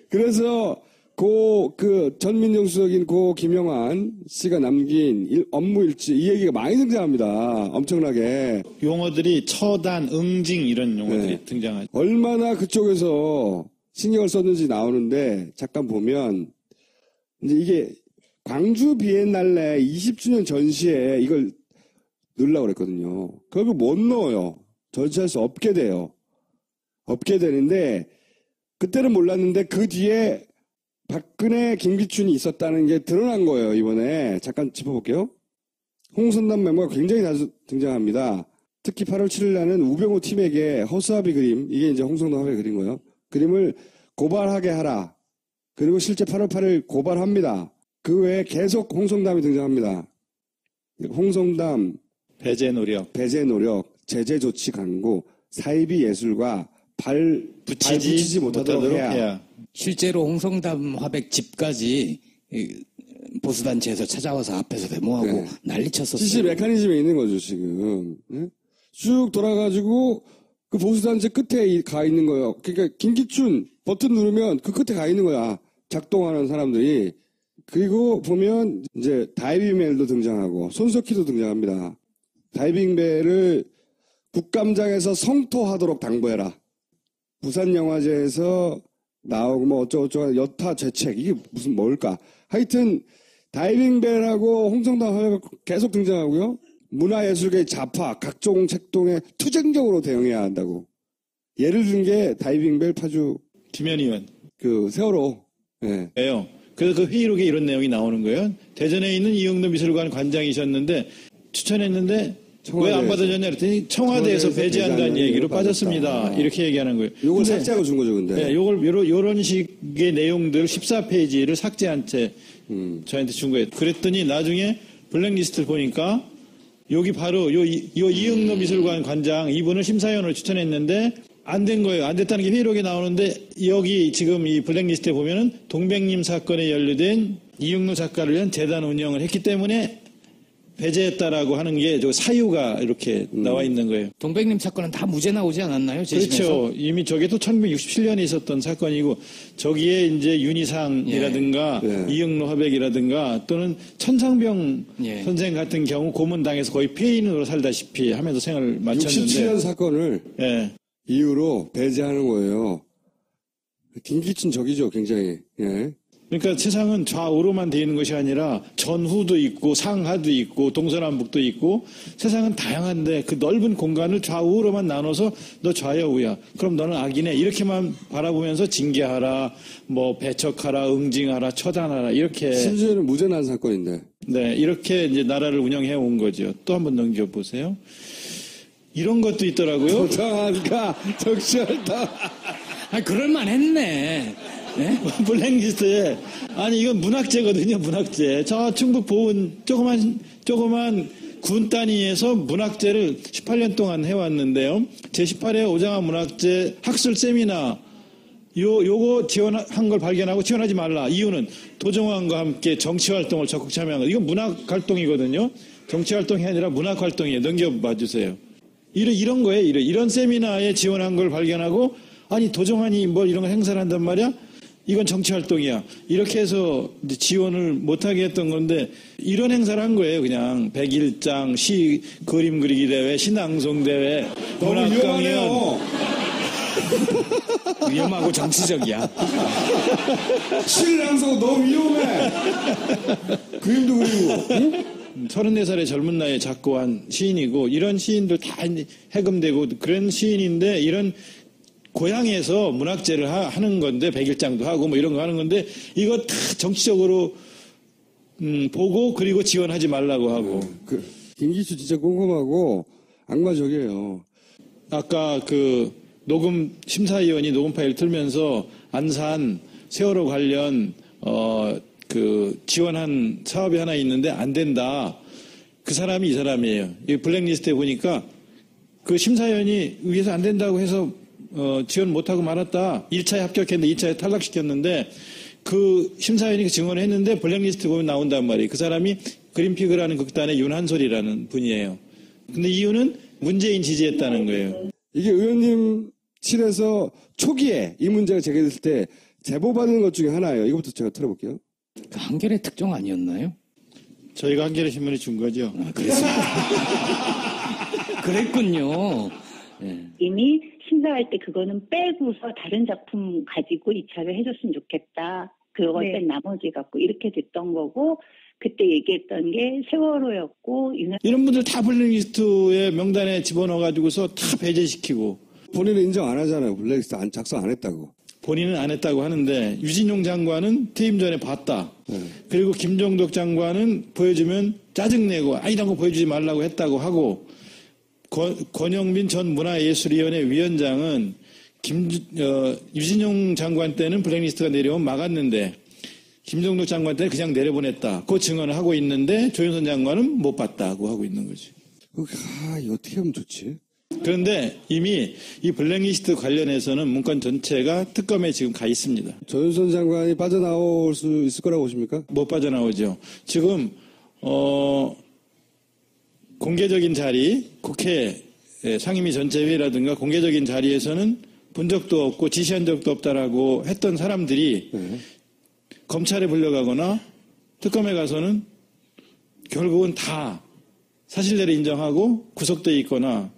그래서 전민정 수석인 김영환 씨가 남긴 업무 일지, 이 얘기가 많이 등장합니다. 엄청나게. 용어들이 처단, 응징 이런 용어들이 네. 등장하죠. 얼마나 그쪽에서 신경을 썼는지 나오는데, 잠깐 보면, 이제 이게 광주 비엔날레 20주년 전시에 이걸 넣으려고 그랬거든요. 그걸 못 넣어요. 전시할 수 없게 돼요. 없게 되는데, 그때는 몰랐는데 그 뒤에 박근혜, 김기춘이 있었다는 게 드러난 거예요, 이번에. 잠깐 짚어볼게요. 홍선남 메모가 굉장히 자주 등장합니다. 특히 8월 7일 날은 우병우 팀에게 허수아비 그림, 이게 이제 홍성남 화백이 그린 거예요. 그림을 고발하게 하라. 그리고 실제 8월 8일 고발합니다. 그 외에 계속 홍성남이 등장합니다. 홍성남, 배제 노력, 제재 조치 강구, 사이비 예술과 발 붙이지 못하도록 해야. 실제로 홍성담 화백 집까지 보수단체에서 찾아와서 앞에서 데모하고 네. 난리쳤었어요. 지시 메커니즘에 있는 거죠, 지금. 네? 쭉 돌아가지고 그 보수단체 끝에 가 있는 거예요. 그러니까 김기춘 버튼 누르면 그 끝에 가 있는 거야. 작동하는 사람들이. 그리고 보면 이제 다이빙벨도 등장하고 손석희도 등장합니다. 다이빙벨을 국감장에서 성토하도록 당부해라. 부산영화제에서 나오고 뭐 어쩌고저쩌고 여타 죄책 이게 무슨 뭘까. 하여튼 다이빙벨하고 홍성남 화백이 계속 등장하고요. 문화예술계의 좌파 각종 책동에 투쟁적으로 대응해야 한다고. 예를 든 게 다이빙벨 파주 김현 의원. 그 세월호. 예. 예요. 그래서 그 회의록에 이런 내용이 나오는 거예요. 대전에 있는 이영도 미술관 관장이셨는데 추천했는데 왜 안 받아줬냐 그랬더니 청와대에서 배제한다는 얘기로 빠졌습니다. 이렇게 얘기하는 거예요. 요걸 삭제하고 준 거죠, 근데. 네, 요런 식의 내용들 14페이지를 삭제한 채 저한테 준 거예요. 그랬더니 나중에 블랙리스트를 보니까 여기 바로 이영도 미술관 관장 이분을 심사위원으로 추천했는데 안 된 거예요. 안 됐다는 게 회의록에 나오는데 여기 지금 이 블랙리스트에 보면은 동백님 사건에 연루된 이영도 작가를 위한 재단 운영을 했기 때문에 배제했다라고 하는 게 저 사유가 이렇게 나와 있는 거예요. 동백님 사건은 다 무죄 나오지 않았나요? 재심에서? 그렇죠. 이미 저게 또 1967년에 있었던 사건이고 저기에 이제 윤희상이라든가 예. 이영로 화백이라든가 또는 천상병 예. 선생 같은 경우 고문당해서 거의 폐인으로 살다시피 하면서 생활을 마쳤는데 67년 사건을 예. 이유로 배제하는 거예요. 김기춘 적이죠, 굉장히. 예. 그러니까 세상은 좌우로만 돼 있는 것이 아니라 전후도 있고 상하도 있고 동서남북도 있고 세상은 다양한데 그 넓은 공간을 좌우로만 나눠서 너 좌야 우야 그럼 너는 악이네 이렇게만 바라보면서 징계하라 뭐 배척하라 응징하라 처단하라 이렇게 심지어는 무죄 난 사건인데. 네 이렇게 이제 나라를 운영해 온 거죠. 또 한번 넘겨보세요. 이런 것도 있더라고요. 도당한가 적시할다. 아, 그럴만 했네. 블랙리스트에 아니 이건 문학재거든요. 문학재. 저 충북 보은 조그만 군 단위에서 문학재를 18년 동안 해왔는데요. 제18회 오장화 문학재 학술 세미나 요거 지원한 걸 발견하고 지원하지 말라. 이유는 도정환과 함께 정치활동을 적극 참여한 거. 이건 문학활동이거든요. 정치활동이 아니라 문학활동이에요. 넘겨봐 주세요. 이런 거예요. 이런 세미나에 지원한 걸 발견하고 아니 도정환이 뭘 이런 걸 행사를 한단 말이야? 이건 정치활동이야. 이렇게 해서 이제 지원을 못하게 했던 건데 이런 행사를 한 거예요. 그냥 100일장, 시 그림 그리기 대회, 신앙송 대회, 문학 강연. 위험하고 정치적이야. 신랑서 너무 위험해. 그림도 그리고. 응? 34살의 젊은 나이에 작고한 시인이고 이런 시인들 다 해금되고 그런 시인인데 이런 고향에서 문학제를 하는 건데 100일장도 하고 뭐 이런 거 하는 건데 이거 다 정치적으로 보고 그리고 지원하지 말라고 하고. 김기춘 진짜 꼼꼼하고 악마적이에요. 아까 그 녹음 심사위원이 녹음 파일 틀면서 안산 세월호 관련 그 지원한 사업이 하나 있는데 안 된다. 그 사람이 이 사람이에요. 이 블랙리스트에 보니까 그 심사위원이 위에서 안 된다고 해서 지원 못하고 말았다. 1차에 합격했는데 2차에 탈락시켰는데 그 심사위원이 증언을 했는데 블랙리스트 보면 나온단 말이에요. 그 사람이 그린피그라는 극단의 윤한솔이라는 분이에요. 근데 이유는 문재인 지지했다는 거예요. 이게 의원님실에서 초기에 이 문제가 제기됐을 때 제보받은 것 중에 하나예요. 이거부터 제가 들어볼게요. 그 한겨레 특종 아니었나요? 저희가 한겨레 신문에 준 거죠. 그랬습니다. 그랬군요. 네. 이미 심사할 때 그거는 빼고서 다른 작품 가지고 2차를 해줬으면 좋겠다. 그거 네. 뺀 나머지 갖고 이렇게 됐던 거고 그때 얘기했던 게 세월호였고 이런 분들 다 블랙리스트의 명단에 집어넣어가지고서 다 배제시키고 본인은 인정 안 하잖아요. 블랙리스트 작성 안 했다고. 본인은 안 했다고 하는데 유진용 장관은 퇴임 전에 봤다. 그리고 김종덕 장관은 보여주면 짜증내고 이런 거 보여주지 말라고 했다고 하고 권영민 전 문화예술위원회 위원장은 유진용 장관 때는 블랙리스트가 내려오면 막았는데 김종덕 장관 때는 그냥 내려보냈다. 그 증언을 하고 있는데 조윤선 장관은 못 봤다고 하고 있는 거지. 이거 어떻게 하면 좋지? 그런데 이미 이 블랙리스트 관련해서는 문건 전체가 특검에 지금 가 있습니다. 조윤선 장관이 빠져나올 수 있을 거라고 보십니까? 못 빠져나오죠. 지금 공개적인 자리, 국회 상임위 전체회의라든가 공개적인 자리에서는 본 적도 없고 지시한 적도 없다라고 했던 사람들이 검찰에 불려가거나 특검에 가서는 결국은 다 사실대로 인정하고 구속돼 있거나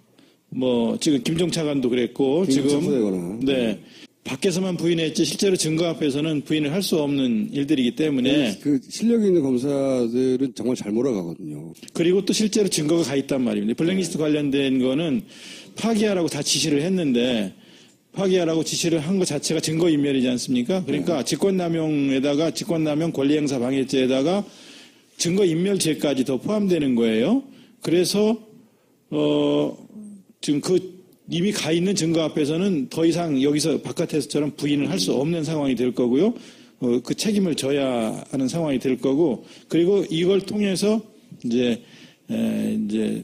뭐 지금 김종 차관도 그랬고 지금 네 밖에서만 부인했지 실제로 증거 앞에서는 부인을 할 수 없는 일들이기 때문에 그 실력 있는 검사들은 정말 잘 몰아가거든요. 그리고 또 실제로 증거가 가 있단 말입니다. 블랙리스트 관련된 거는 파기하라고 다 지시를 했는데 파기하라고 지시를 한 것 자체가 증거인멸이지 않습니까? 그러니까 직권남용에다가 직권남용 권리행사 방해죄에다가 증거인멸죄까지 더 포함되는 거예요. 그래서 지금 이미 가 있는 증거 앞에서는 더 이상 여기서 바깥에서처럼 부인을 할 수 없는 상황이 될 거고요. 그 책임을 져야 하는 상황이 될 거고, 그리고 이걸 통해서 이제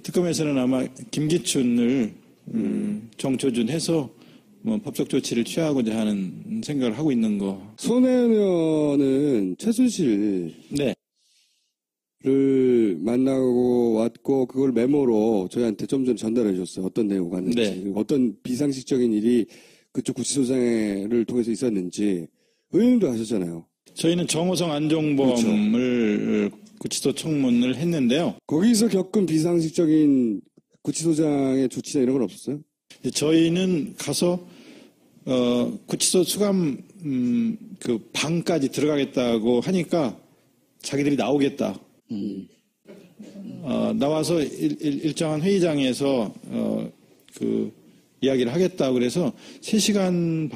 특검에서는 아마 김기춘을 정조준해서 뭐 법적 조치를 취하고자 하는 생각을 하고 있는 거. 손혜원 의원은 최순실 네. 를 만나고 왔고 그걸 메모로 저희한테 좀 전에 전달해 주셨어요. 어떤 내용 왔는지 네. 어떤 비상식적인 일이 그쪽 구치소장을 통해서 있었는지 의원님도 하셨잖아요. 저희는 정호성 안종범을 구치소 청문을 했는데요. 거기서 겪은 비상식적인 구치소장의 조치나 이런 건 없었어요? 저희는 가서 구치소 수감 그 방까지 들어가겠다고 하니까 자기들이 나오겠다. 나와서 일정한 회의장에서 그 이야기를 하겠다 그래서 3시간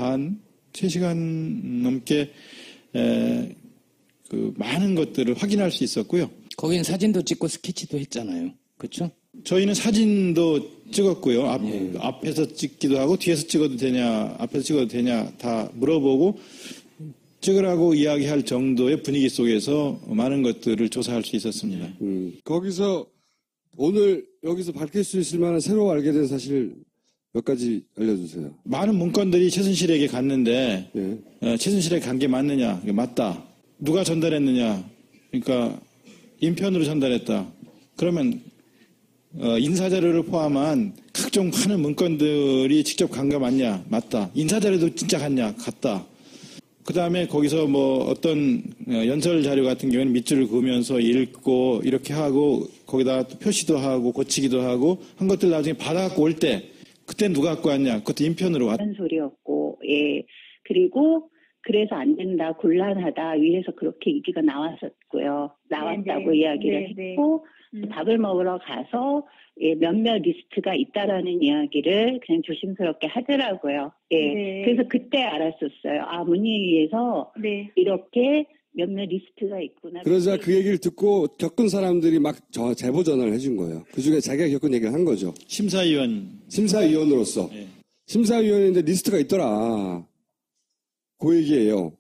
넘게 그 많은 것들을 확인할 수 있었고요. 거긴 사진도 찍고 스케치도 했잖아요. 그렇죠? 저희는 사진도 찍었고요. 앞에서 찍기도 하고 뒤에서 찍어도 되냐, 앞에서 찍어도 되냐 다 물어보고 찍으라고 이야기할 정도의 분위기 속에서 많은 것들을 조사할 수 있었습니다. 거기서 오늘 여기서 밝힐 수 있을 만한 새로 알게 된 사실 몇 가지 알려주세요. 많은 문건들이 최순실에게 갔는데 예. 최순실에게 간 게 맞느냐? 맞다. 누가 전달했느냐? 그러니까 인편으로 전달했다. 그러면 인사자료를 포함한 각종 많은 문건들이 직접 간 거 맞냐? 맞다. 인사자료도 진짜 갔냐? 갔다. 그 다음에 거기서 뭐 어떤 연설 자료 같은 경우에는 밑줄을 그으면서 읽고 이렇게 하고 거기다 표시도 하고 고치기도 하고 한 것들 나중에 받아갖고 올 때 그때 누가 갖고 왔냐? 그것도 인편으로 왔다. 그런 소리였고, 예. 그리고 그래서 안 된다, 곤란하다, 위에서 그렇게 얘기가 나왔었고요. 나왔다고 이야기를 했고, 밥을 먹으러 가서 예, 몇몇 리스트가 있다라는 이야기를 그냥 조심스럽게 하더라고요. 예. 네. 그래서 그때 알았었어요. 아, 문의위에서 이렇게 몇몇 리스트가 있구나. 그러자 그 얘기를 듣고 겪은 사람들이 막 제보 전화를 해준 거예요. 그 중에 자기가 겪은 얘기를 한 거죠. 심사위원으로서. 네. 심사위원인데 리스트가 있더라. 그 얘기예요.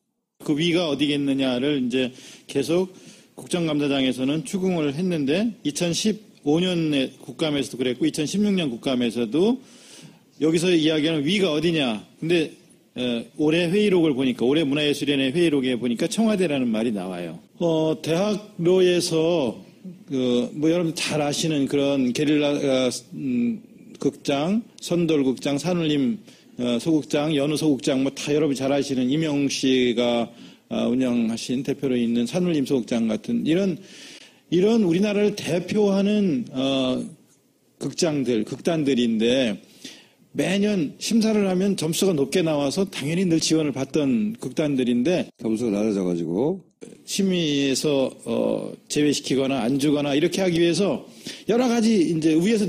그 위가 어디겠느냐를 이제 계속 국정감사장에서는 추궁을 했는데 2015년에 국감에서도 그랬고 2016년 국감에서도 여기서 이야기하는 위가 어디냐. 근데 올해 회의록을 보니까 올해 문화예술위원회 회의록에 보니까 청와대라는 말이 나와요. 대학로에서 뭐 여러분 잘 아시는 그런 게릴라 극장, 선돌극장, 산울림 소극장, 연우 소극장 뭐 다 여러분 잘 아시는 임영웅 씨가 운영하신 대표로 있는 산울림 소극장 같은 이런 우리나라를 대표하는 극단들인데 매년 심사를 하면 점수가 높게 나와서 당연히 늘 지원을 받던 극단들인데 점수가 낮아져가지고 심의에서 제외시키거나 안 주거나 이렇게 하기 위해서 여러 가지 이제 위에서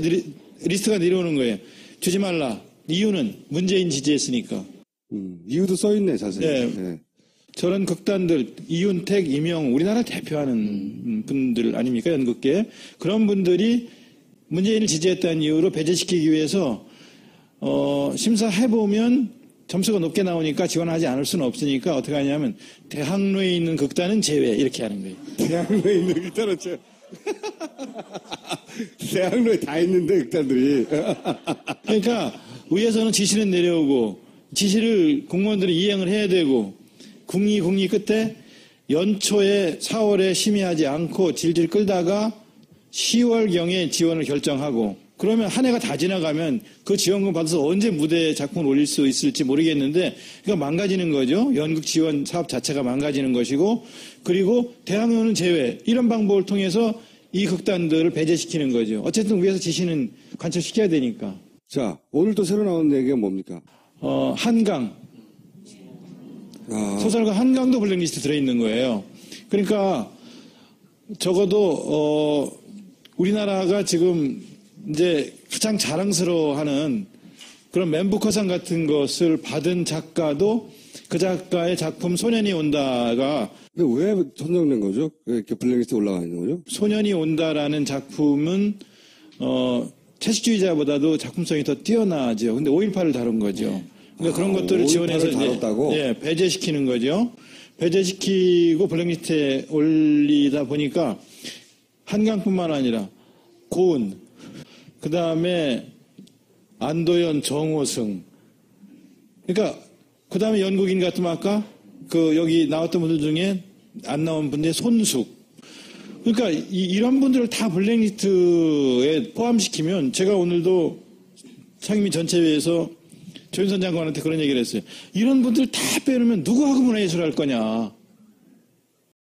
리스트가 내려오는 거예요. 주지 말라. 이유는 문재인 지지했으니까. 이유도 써있네 자세히. 네. 저런 극단들 이윤택, 이명웅 우리나라 대표하는 분들 아닙니까 연극계 그런 분들이 문재인을 지지했다는 이유로 배제시키기 위해서 심사해보면 점수가 높게 나오니까 지원하지 않을 수는 없으니까 어떻게 하냐면 대학로에 있는 극단은 제외 이렇게 하는 거예요. 대학로에 있는 극단은 제외. 대학로에 다 있는데 극단들이. 그러니까 위에서는 지시는 내려오고 지시를 공무원들이 이행을 해야 되고 국리 끝에 연초에 4월에 심의하지 않고 질질 끌다가 10월경에 지원을 결정하고 그러면 한 해가 다 지나가면 그 지원금 받아서 언제 무대에 작품을 올릴 수 있을지 모르겠는데 그러니까 망가지는 거죠. 연극 지원 사업 자체가 망가지는 것이고 그리고 대학로는 제외 이런 방법을 통해서 이 극단들을 배제시키는 거죠. 어쨌든 위에서 지시는 관철시켜야 되니까. 자, 오늘 또 새로 나온 얘기가 뭡니까? 한강. 소설가 한강도 블랙리스트 들어있는 거예요. 그러니까 적어도 우리나라가 지금 이제 가장 자랑스러워하는 그런 맨부커상 같은 것을 받은 작가도 그 작가의 작품 소년이 온다가 근데 왜 선정된 거죠? 왜 이렇게 블랙리스트에 올라가 있는 거죠? 소년이 온다라는 작품은 채식주의자보다도 작품성이 더 뛰어나죠. 근데 5.18을 다룬 거죠. 그러니까 그런 것들을 지원해서 이제 배제시키는 거죠. 배제시키고 블랙리스트에 올리다 보니까 한강뿐만 아니라 고은, 그 다음에 안도현, 정호승, 그러니까 그 다음에 연극인 같으면 아까 여기 나왔던 분들 중에 안 나온 분들의 손숙. 그러니까 이런 분들을 다 블랙리스트에 포함시키면 제가 오늘도 상임위 전체회에서 조윤선 장관한테 그런 얘기를 했어요. 이런 분들 다 빼놓으면 누구하고 문화예술을 할 거냐.